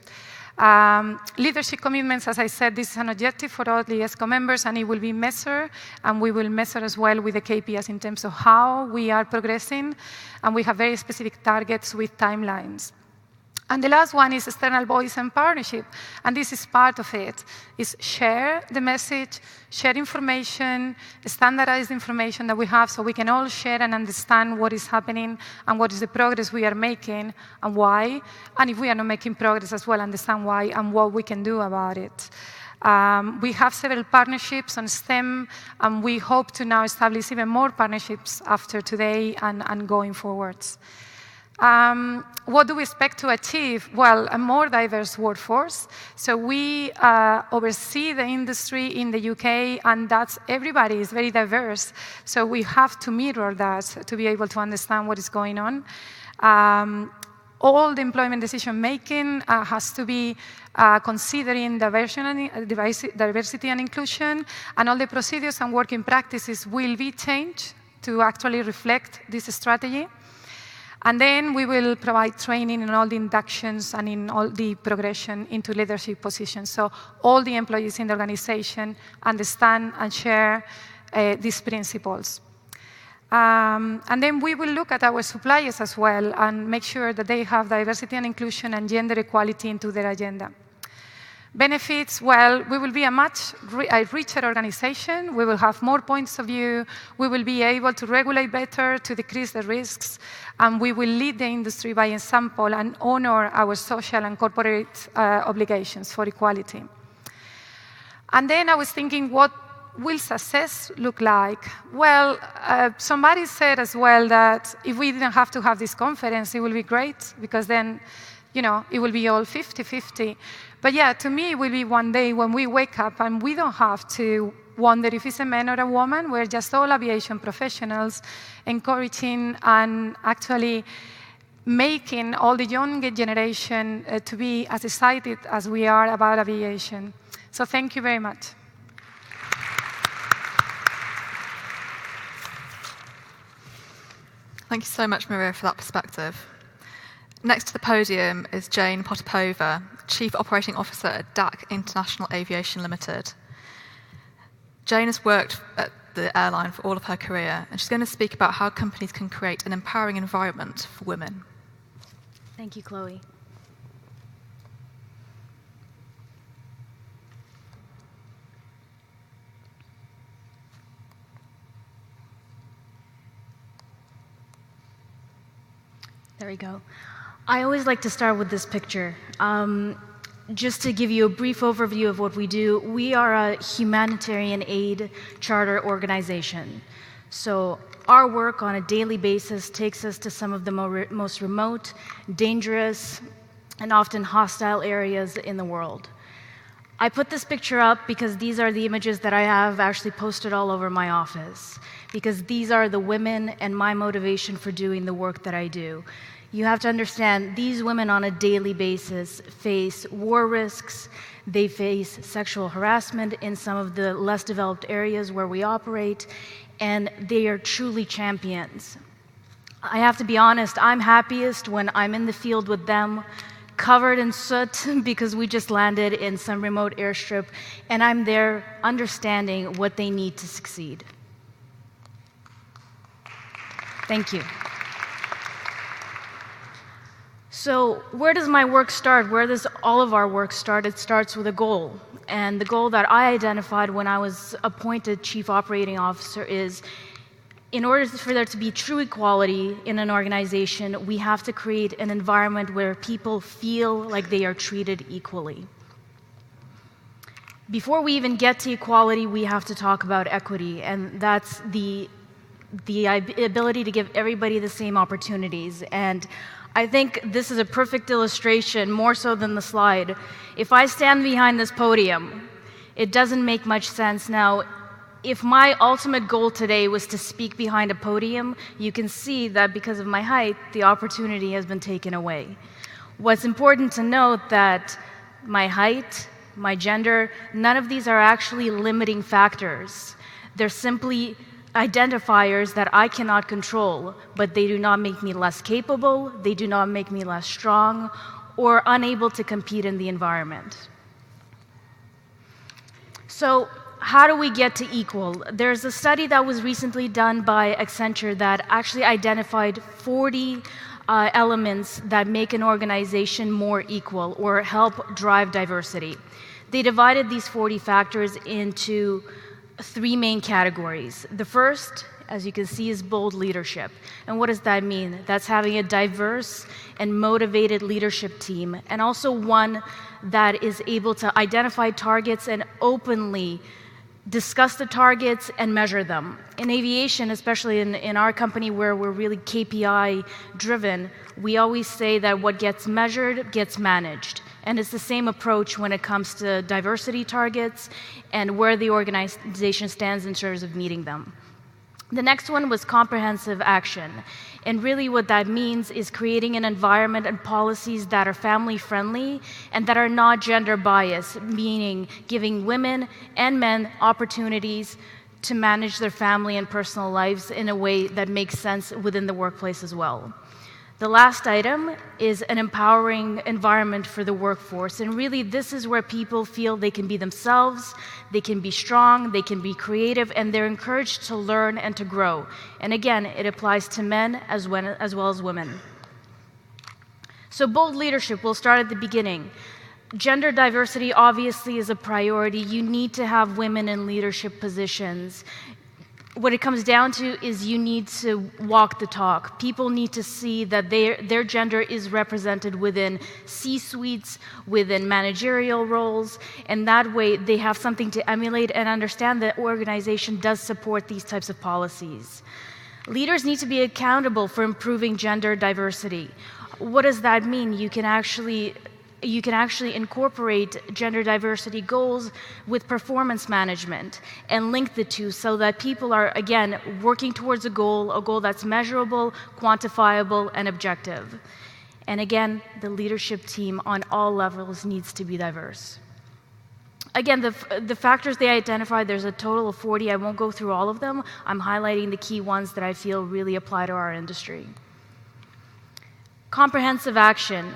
Leadership commitments, as I said, this is an objective for all the ESCO members, and it will be measured, and we will measure as well with the KPIs in terms of how we are progressing, and we have very specific targets with timelines. And the last one is external voice and partnership, and this is part of it, is share the message, share information, standardized information that we have so we can all share and understand what is happening and what is the progress we are making and why, and if we are not making progress as well, understand why and what we can do about it. We have several partnerships on STEM, and we hope to now establish even more partnerships after today and going forwards. What do we expect to achieve? Well, a more diverse workforce. So we oversee the industry in the UK, and that's everybody is very diverse. So we have to mirror that to be able to understand what is going on. All the employment decision-making has to be considering diversity and inclusion, and all the procedures and working practices will be changed to actually reflect this strategy. And then we will provide training in all the inductions and in all the progression into leadership positions. So all the employees in the organization understand and share these principles. And then we will look at our suppliers as well and make sure that they have diversity and inclusion and gender equality into their agenda. Benefits, well, we will be a much richer organization. We will have more points of view. We will be able to regulate better to decrease the risks. And we will lead the industry by example and honor our social and corporate obligations for equality. And then I was thinking, what will success look like? Well, somebody said as well that if we didn't have to have this conference, it would be great, because then, you know, it will be all 50-50. But yeah, to me, it will be one day when we wake up and we don't have to wonder if it's a man or a woman. We're just all aviation professionals, encouraging and actually making all the younger generation to be as excited as we are about aviation. So thank you very much. Thank you so much, Maria, for that perspective. Next to the podium is Jane Potapova, Chief Operating Officer at DAC International Aviation Limited. Jane has worked at the airline for all of her career, and she's going to speak about how companies can create an empowering environment for women. Thank you, Chloe. There we go. I always like to start with this picture. just to give you a brief overview of what we do, we are a humanitarian aid charter organization. So our work on a daily basis takes us to some of the most remote, dangerous, and often hostile areas in the world. I put this picture up because these are the images that I have actually posted all over my office, because these are the women and my motivation for doing the work that I do. You have to understand, these women on a daily basis face war risks, they face sexual harassment in some of the less developed areas where we operate, and they are truly champions. I have to be honest, I'm happiest when I'm in the field with them, covered in soot because we just landed in some remote airstrip, and I'm there understanding what they need to succeed. Thank you. So where does my work start? Where does all of our work start? It starts with a goal. And the goal that I identified when I was appointed Chief Operating Officer is, in order for there to be true equality in an organization, we have to create an environment where people feel like they are treated equally. Before we even get to equality, we have to talk about equity, and that's the ability to give everybody the same opportunities. And I think this is a perfect illustration, more so than the slide. If I stand behind this podium, it doesn't make much sense. Now, if my ultimate goal today was to speak behind a podium, you can see that because of my height, the opportunity has been taken away. What's important to note that my height, my gender, none of these are actually limiting factors. They're simply identifiers that I cannot control, but they do not make me less capable, they do not make me less strong, or unable to compete in the environment. So, how do we get to equal? There's a study that was recently done by Accenture that actually identified 40 elements that make an organization more equal or help drive diversity. They divided these 40 factors into 3 main categories. The first, as you can see, is bold leadership. And what does that mean? That's having a diverse and motivated leadership team, and also one that is able to identify targets and openly discuss the targets and measure them. In aviation, especially in our company where we're really KPI driven, we always say that what gets measured gets managed. And it's the same approach when it comes to diversity targets and where the organization stands in terms of meeting them. The next one was comprehensive action. And really what that means is creating an environment and policies that are family friendly and that are not gender biased, meaning giving women and men opportunities to manage their family and personal lives in a way that makes sense within the workplace as well. The last item is an empowering environment for the workforce. And really, this is where people feel they can be themselves, they can be strong, they can be creative, and they're encouraged to learn and to grow. And again, it applies to men as well as women. So bold leadership, we'll start at the beginning. Gender diversity obviously is a priority. You need to have women in leadership positions. What it comes down to is you need to walk the talk. People need to see that their gender is represented within C-suites, within managerial roles, and that way they have something to emulate and understand that organization does support these types of policies. Leaders need to be accountable for improving gender diversity. What does that mean? You can actually incorporate gender diversity goals with performance management and link the two so that people are, again, working towards a goal that's measurable, quantifiable, and objective. And again, the leadership team on all levels needs to be diverse. Again, the factors they identified, there's a total of 40. I won't go through all of them. I'm highlighting the key ones that I feel really apply to our industry. Comprehensive action.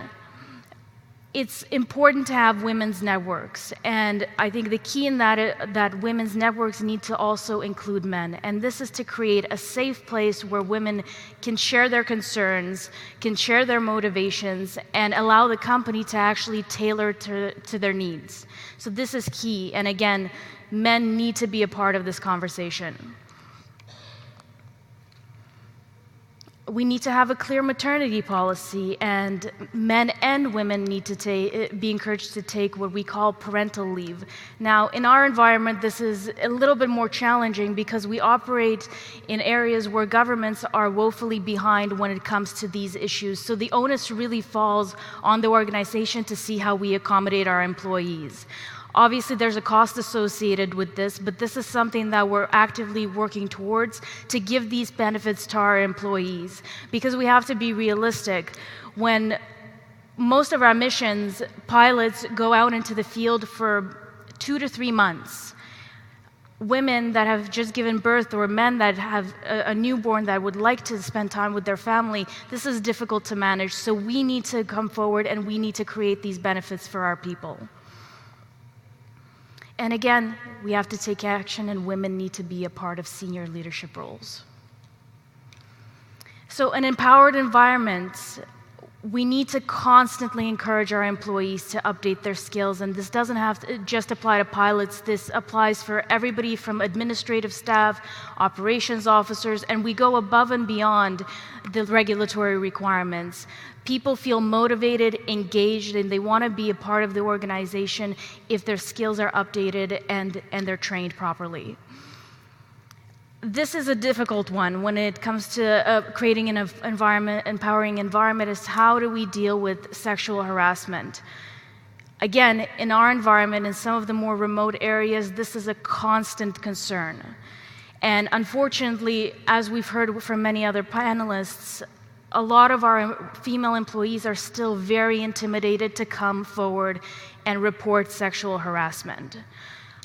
It's important to have women's networks, and I think the key in that women's networks need to also include men, and this is to create a safe place where women can share their concerns, can share their motivations, and allow the company to actually tailor to their needs. So this is key, and again, men need to be a part of this conversation. We need to have a clear maternity policy, and men and women need to be encouraged to take what we call parental leave. Now, in our environment, this is a little bit more challenging because we operate in areas where governments are woefully behind when it comes to these issues. So the onus really falls on the organization to see how we accommodate our employees. Obviously, there's a cost associated with this, but this is something that we're actively working towards to give these benefits to our employees. Because we have to be realistic. When most of our missions, pilots go out into the field for 2 to 3 months. Women that have just given birth or men that have a newborn that would like to spend time with their family, this is difficult to manage. So we need to come forward and we need to create these benefits for our people. And again, we have to take action, and women need to be a part of senior leadership roles. So an empowered environment, we need to constantly encourage our employees to update their skills, and this doesn't have to just apply to pilots. This applies for everybody from administrative staff, operations officers, and we go above and beyond the regulatory requirements. People feel motivated, engaged, and they want to be a part of the organization if their skills are updated and they're trained properly. This is a difficult one when it comes to creating an empowering environment, is how do we deal with sexual harassment? Again, in our environment, in some of the more remote areas, this is a constant concern. And unfortunately, as we've heard from many other panelists, a lot of our female employees are still very intimidated to come forward and report sexual harassment.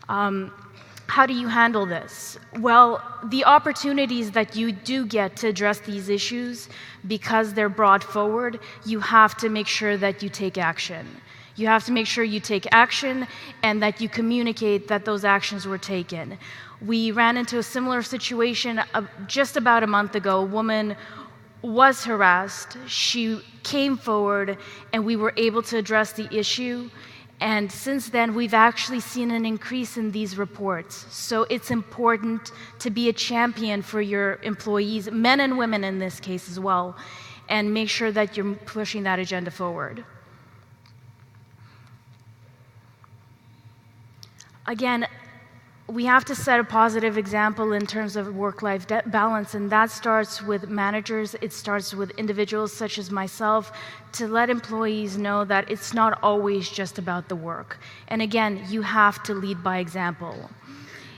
How do you handle this? Well, the opportunities that you do get to address these issues, because they're brought forward, you have to make sure that you take action. You have to make sure you take action and that you communicate that those actions were taken. We ran into a similar situation just about a month ago. A woman was harassed. She came forward and we were able to address the issue. And since then, we've actually seen an increase in these reports. So it's important to be a champion for your employees, men and women in this case as well, and make sure that you're pushing that agenda forward. Again, we have to set a positive example in terms of work-life balance, and that starts with managers. It starts with individuals such as myself to let employees know that it's not always just about the work. And again, you have to lead by example.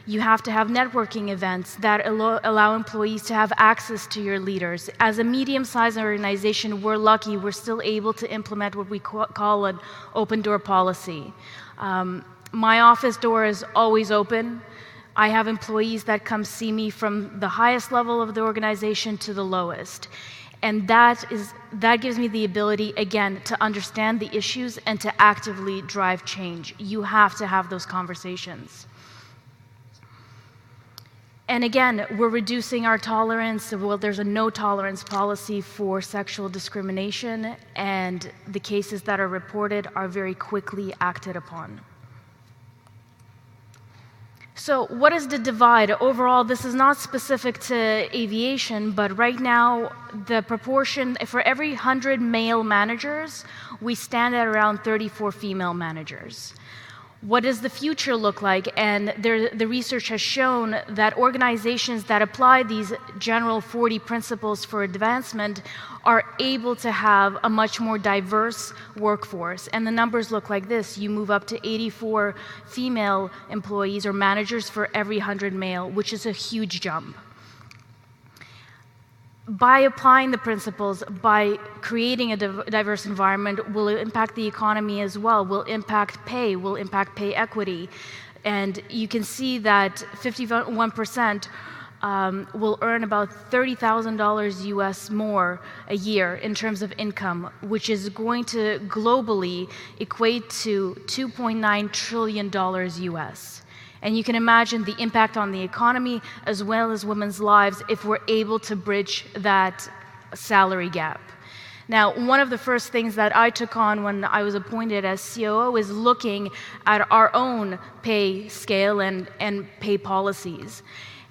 You have to have networking events that allow employees to have access to your leaders. As a medium-sized organization, we're lucky. We're still able to implement what we call an open-door policy. My office door is always open. I have employees that come see me from the highest level of the organization to the lowest. And that gives me the ability, again, to understand the issues and to actively drive change. You have to have those conversations. And again, we're reducing our tolerance. Well, there's a no tolerance policy for sexual discrimination, and the cases that are reported are very quickly acted upon. So what is the divide? Overall, this is not specific to aviation, but right now, the proportion, for every 100 male managers, we stand at around 34 female managers. What does the future look like? And the research has shown that organizations that apply these general 40 principles for advancement are able to have a much more diverse workforce. And the numbers look like this. You move up to 84 female employees or managers for every 100 male, which is a huge jump. By applying the principles, by creating a diverse environment, will impact the economy as well, will impact pay equity. And you can see that 51% will earn about $30,000 US more a year in terms of income, which is going to globally equate to $2.9 trillion US. And you can imagine the impact on the economy as well as women's lives if we're able to bridge that salary gap. Now, one of the first things that I took on when I was appointed as COO is looking at our own pay scale and pay policies.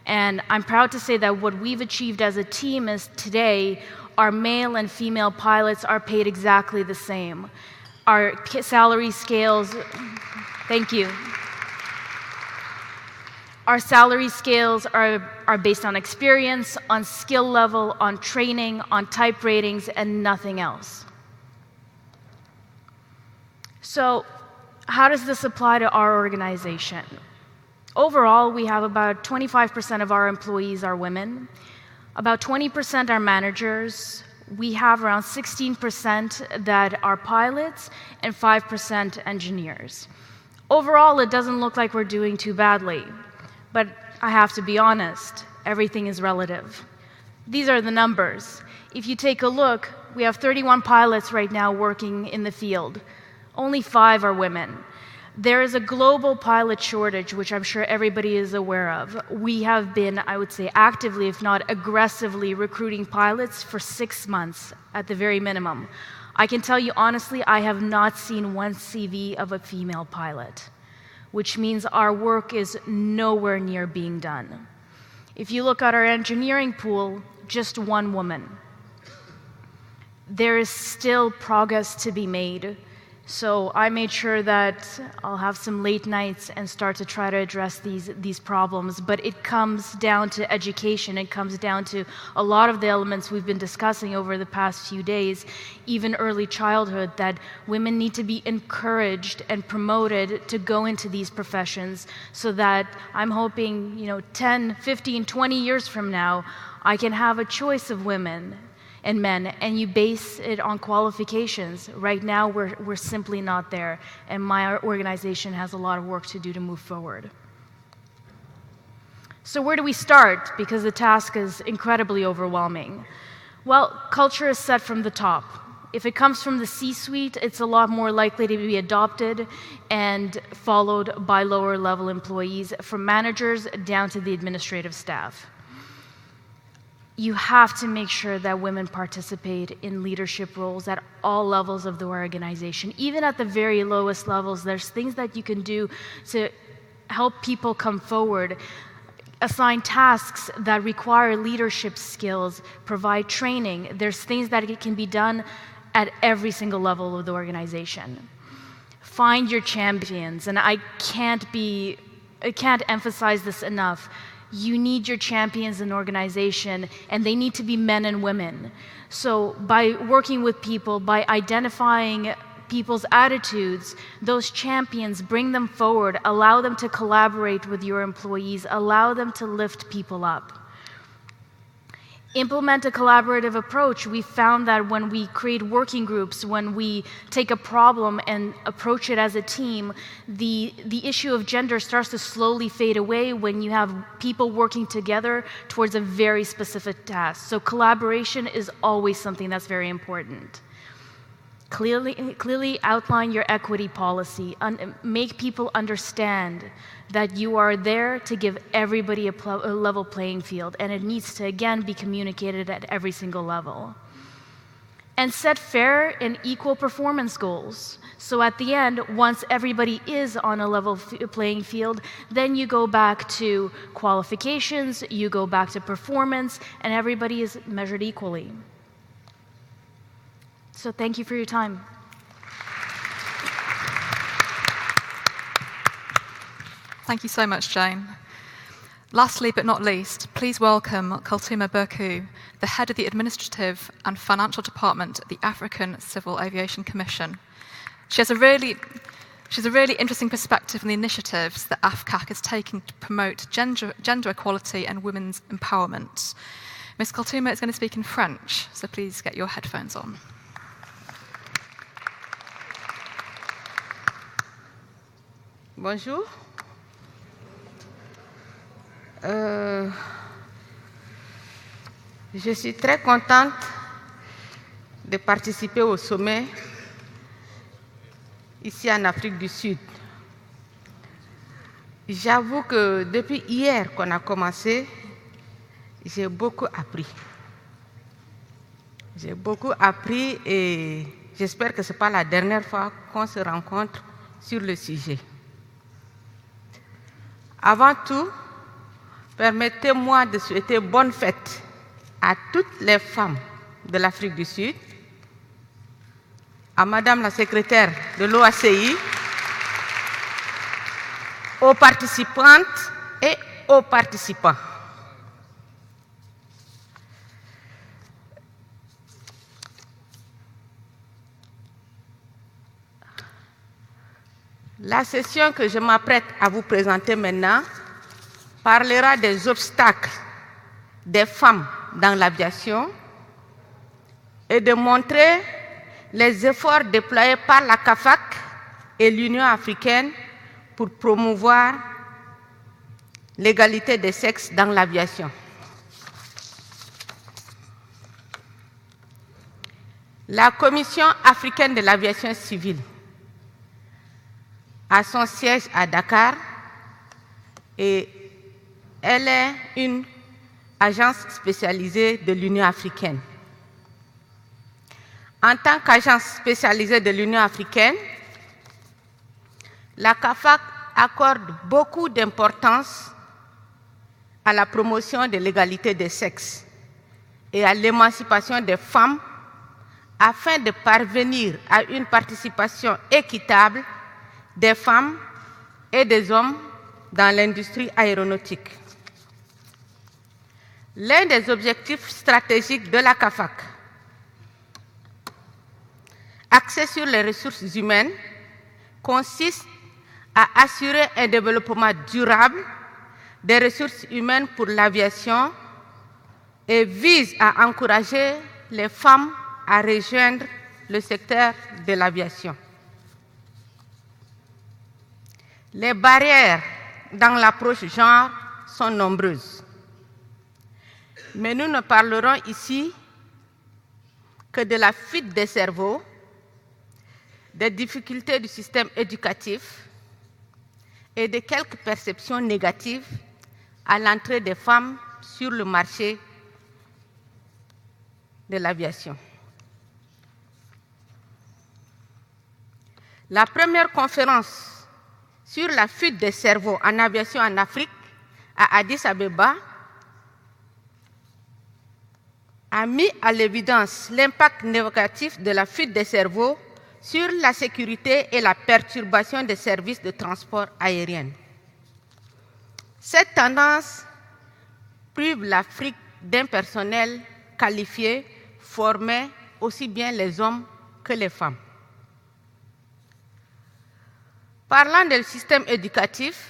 And I'm proud to say that what we've achieved as a team is today, our male and female pilots are paid exactly the same. Our salary scales, thank you. Our salary scales are based on experience, on skill level, on training, on type ratings, and nothing else. So, how does this apply to our organization? Overall, we have about 25% of our employees are women, about 20% are managers, we have around 16% that are pilots, and 5% engineers. Overall, it doesn't look like we're doing too badly, but I have to be honest, everything is relative. These are the numbers. If you take a look, we have 31 pilots right now working in the field. Only 5 are women. There is a global pilot shortage, which I'm sure everybody is aware of. We have been, I would say, actively, if not aggressively, recruiting pilots for 6 months at the very minimum. I can tell you honestly, I have not seen one CV of a female pilot, which means our work is nowhere near being done. If you look at our engineering pool, just 1 woman. There is still progress to be made. So I made sure that I'll have some late nights and start to try to address these problems. But it comes down to education. It comes down to a lot of the elements we've been discussing over the past few days, even early childhood, that women need to be encouraged and promoted to go into these professions so that I'm hoping, 10, 15, 20 years from now, I can have a choice of women and men, and you base it on qualifications. Right now, we're simply not there, and my organization has a lot of work to do to move forward. So where do we start? Because the task is incredibly overwhelming. Well, culture is set from the top. If it comes from the C-suite, it's a lot more likely to be adopted and followed by lower-level employees, from managers down to the administrative staff. You have to make sure that women participate in leadership roles at all levels of the organization. Even at the very lowest levels, there's things that you can do to help people come forward, assign tasks that require leadership skills, provide training. There's things that can be done at every single level of the organization. Find your champions, and I can't emphasize this enough. You need your champions in organization, and they need to be men and women. So by working with people, by identifying people's attitudes, those champions, bring them forward, allow them to collaborate with your employees, allow them to lift people up. Implement a collaborative approach. We found that when we create working groups, when we take a problem and approach it as a team, the issue of gender starts to slowly fade away when you have people working together towards a very specific task. So collaboration is always something that's very important. Clearly outline your equity policy. Make people understand that you are there to give everybody a level playing field, and it needs to, again, be communicated at every single level. And set fair and equal performance goals. So at the end, once everybody is on a level playing field, then you go back to qualifications, you go back to performance, and everybody is measured equally. So thank you for your time. Thank you so much, Jane. Lastly but not least, please welcome Kultuma Berku, the head of the Administrative and Financial Department at the African Civil Aviation Commission. She has a really interesting perspective on the initiatives that AFCAC is taking to promote gender equality and women's empowerment. Ms. Kultuma is going to speak in French, so please get your headphones on. Bonjour. Je suis très contente de participer au sommet ici en Afrique du Sud. J'avoue que depuis hier qu'on a commencé, j'ai beaucoup appris. J'ai beaucoup appris et j'espère que ce n'est pas la dernière fois qu'on se rencontre sur le sujet. Avant tout, Permettez-moi de souhaiter bonne fête à toutes les femmes de l'Afrique du Sud, à Madame la secrétaire de l'OACI, aux participantes et aux participants. La session que je m'apprête à vous présenter maintenant parlera des obstacles des femmes dans l'aviation et de montrer les efforts déployés par la CAFAC et l'Union africaine pour promouvoir l'égalité des sexes dans l'aviation. La Commission africaine de l'aviation civile a son siège à Dakar et elle est une agence spécialisée de l'Union africaine. En tant qu'agence spécialisée de l'Union africaine, la CAFAC accorde beaucoup d'importance à la promotion de l'égalité des sexes et à l'émancipation des femmes afin de parvenir à une participation équitable des femmes et des hommes dans l'industrie aéronautique. L'un des objectifs stratégiques de la CAFAC, axé sur les ressources humaines, consiste à assurer un développement durable des ressources humaines pour l'aviation et vise à encourager les femmes à rejoindre le secteur de l'aviation. Les barrières dans l'approche genre sont nombreuses, mais nous ne parlerons ici que de la fuite des cerveaux, des difficultés du système éducatif et de quelques perceptions négatives à l'entrée des femmes sur le marché de l'aviation. La première conférence sur la fuite des cerveaux en aviation en Afrique, à Addis Abeba, a mis à l'évidence l'impact négatif de la fuite des cerveaux sur la sécurité et la perturbation des services de transport aérien. Cette tendance prive l'Afrique d'un personnel qualifié, formé aussi bien les hommes que les femmes. Parlant du système éducatif,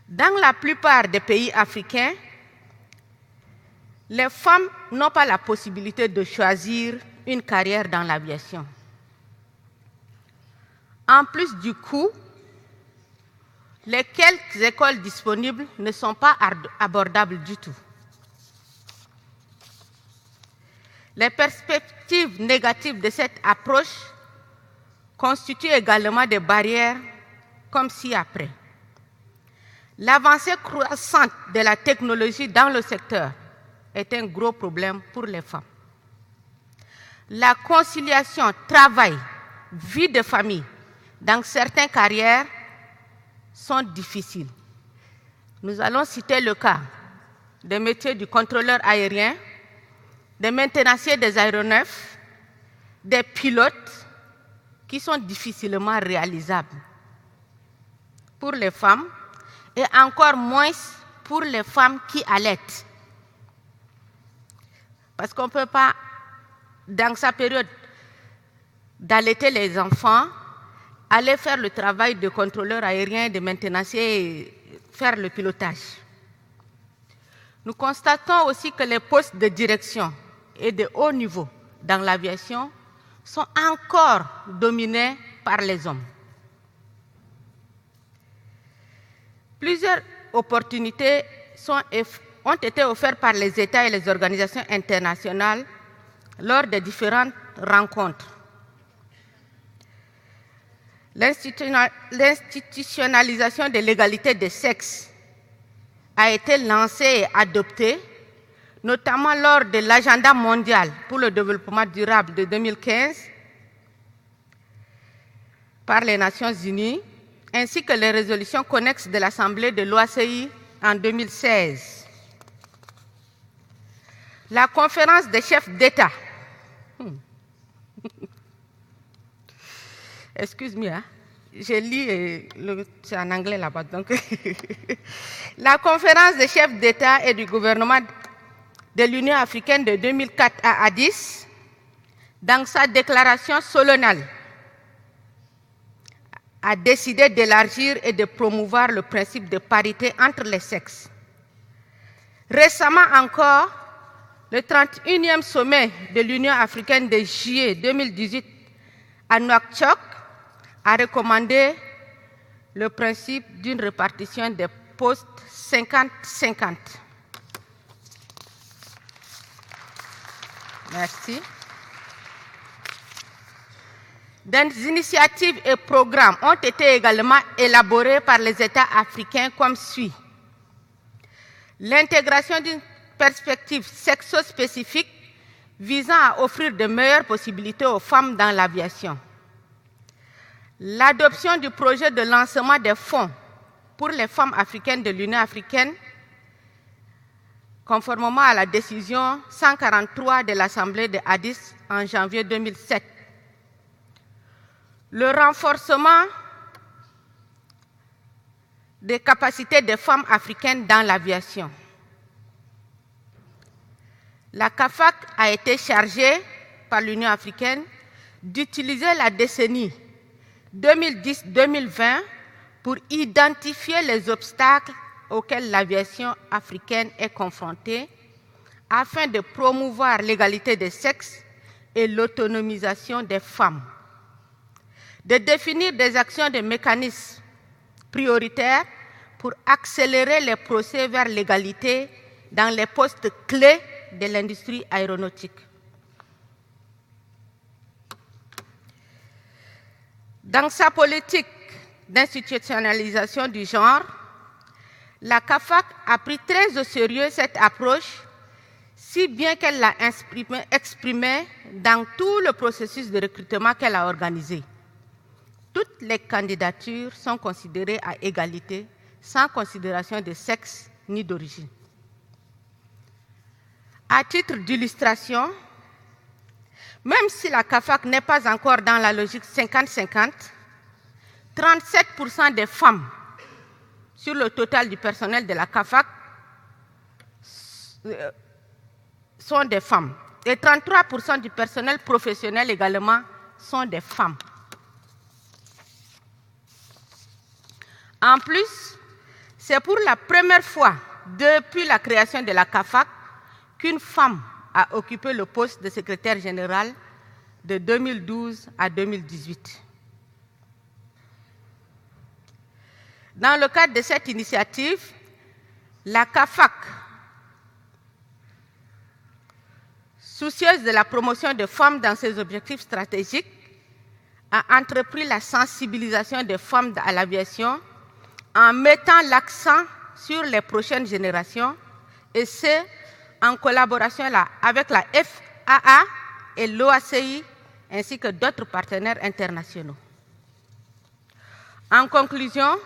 dans la plupart des pays africains, les femmes n'ont pas la possibilité de choisir une carrière dans l'aviation. En plus du coût, les quelques écoles disponibles ne sont pas abordables du tout. Les perspectives négatives de cette approche constituent également des barrières comme ci-après. L'avancée croissante de la technologie dans le secteur est un gros problème pour les femmes. La conciliation travail-vie de famille dans certaines carrières sont difficiles. Nous allons citer le cas des métiers du contrôleur aérien, des maintenanciers des aéronefs, des pilotes, qui sont difficilement réalisables pour les femmes et encore moins pour les femmes qui allaitent. Parce qu'on ne peut pas, dans sa période d'allaiter les enfants, aller faire le travail de contrôleur aérien, de maintenancier et faire le pilotage. Nous constatons aussi que les postes de direction et de haut niveau dans l'aviation sont encore dominés par les hommes. Plusieurs opportunités ont été offertes par les États et les organisations internationales lors des différentes rencontres. L'institutionnalisation de l'égalité des sexes a été lancée et adoptée, notamment lors de l'agenda mondial pour le développement durable de 2015 par les Nations Unies, ainsi que les résolutions connexes de l'Assemblée de l'OACI en 2016. La conférence des chefs d'État. Excuse-moi, hein? Je lis, c'est en anglais là-bas. Donc la conférence des chefs d'État et du gouvernement de l'Union africaine de 2004 à Addis, dans sa déclaration solennelle, a décidé d'élargir et de promouvoir le principe de parité entre les sexes. Récemment encore, le 31e sommet de l'Union africaine de juillet 2018 à Nouakchott a recommandé le principe d'une répartition des postes 50-50. Merci. Des initiatives et programmes ont été également élaborés par les États africains comme suit. L'intégration d'une perspective sexo-spécifique visant à offrir de meilleures possibilités aux femmes dans l'aviation. L'adoption du projet de lancement des fonds pour les femmes africaines de l'Union africaine, conformément à la décision 143 de l'Assemblée de Addis en janvier 2007. Le renforcement des capacités des femmes africaines dans l'aviation. La CAFAC a été chargée par l'Union africaine d'utiliser la décennie 2010-2020 pour identifier les obstacles auxquels l'aviation africaine est confrontée afin de promouvoir l'égalité des sexes et l'autonomisation des femmes, de définir des actions de mécanismes prioritaires pour accélérer les procès vers l'égalité dans les postes clés de l'industrie aéronautique. Dans sa politique d'institutionnalisation du genre, la CAFAC a pris très au sérieux cette approche, si bien qu'elle l'a exprimée dans tout le processus de recrutement qu'elle a organisé. Toutes les candidatures sont considérées à égalité, sans considération de sexe ni d'origine. À titre d'illustration, même si la CAFAC n'est pas encore dans la logique 50-50, 37% des femmes sur le total du personnel de la CAFAC sont des femmes. Et 33% du personnel professionnel également sont des femmes. En plus, c'est pour la première fois depuis la création de la CAFAC qu'une femme a occupé le poste de secrétaire général de 2012 à 2018. Dans le cadre de cette initiative, la CAFAC, soucieuse de la promotion des femmes dans ses objectifs stratégiques, a entrepris la sensibilisation des femmes à l'aviation en mettant l'accent sur les prochaines générations, et ce, en collaboration avec la FAA et l'OACI, ainsi que d'autres partenaires internationaux. En conclusion,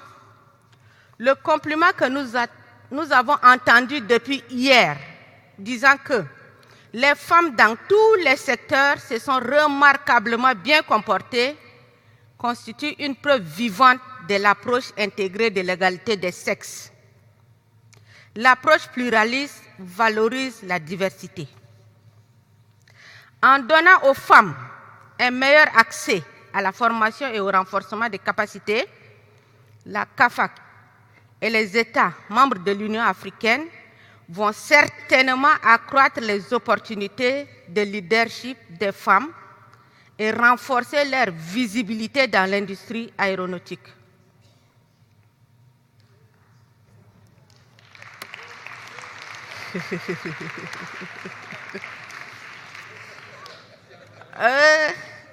le compliment que nous avons entendu depuis hier, disant que les femmes dans tous les secteurs se sont remarquablement bien comportées, constitue une preuve vivante de l'approche intégrée de l'égalité des sexes. L'approche pluraliste valorise la diversité. En donnant aux femmes un meilleur accès à la formation et au renforcement des capacités, la CAFAC et les États membres de l'Union africaine vont certainement accroître les opportunités de leadership des femmes et renforcer leur visibilité dans l'industrie aéronautique.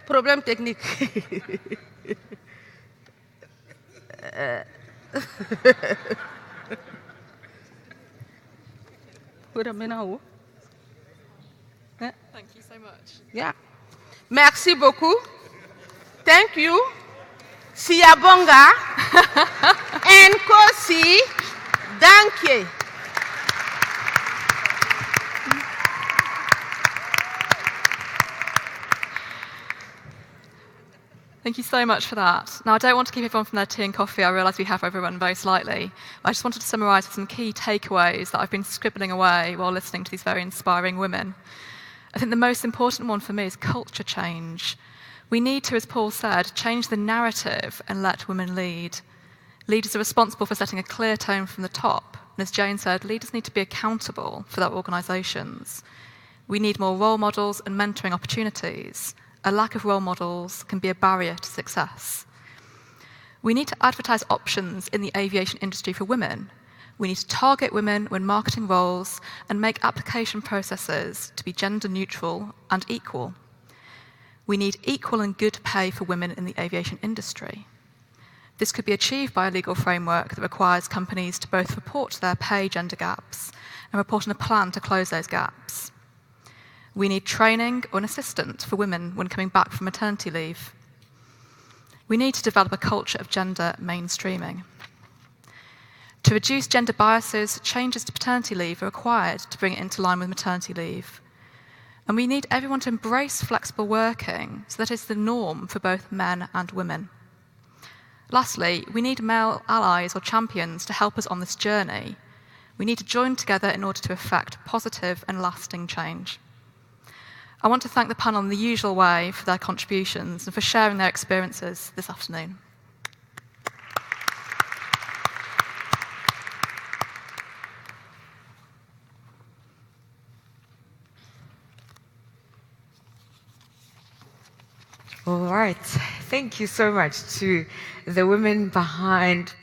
Problème technique. Thank you so much. Yeah. Merci beaucoup. Thank you. Siyabonga. Nkosi. Danke. Thank you so much for that. Now, I don't want to keep everyone from their tea and coffee. I realise we have overrun very slightly. I just wanted to summarise some key takeaways that I've been scribbling away while listening to these very inspiring women. I think the most important one for me is culture change. We need to, as Paule said, change the narrative and let women lead. Leaders are responsible for setting a clear tone from the top. And as Jane said, leaders need to be accountable for their organisations. We need more role models and mentoring opportunities. A lack of role models can be a barrier to success. We need to advertise options in the aviation industry for women. We need to target women when marketing roles and make application processes to be gender neutral and equal. We need equal and good pay for women in the aviation industry. This could be achieved by a legal framework that requires companies to both report their pay gender gaps and report on a plan to close those gaps. We need training or an assistant for women when coming back from maternity leave. We need to develop a culture of gender mainstreaming. To reduce gender biases, changes to paternity leave are required to bring it into line with maternity leave. And we need everyone to embrace flexible working so that it's the norm for both men and women. Lastly, we need male allies or champions to help us on this journey. We need to join together in order to effect positive and lasting change. I want to thank the panel in the usual way for their contributions and for sharing their experiences this afternoon. All right. Thank you so much to the women behind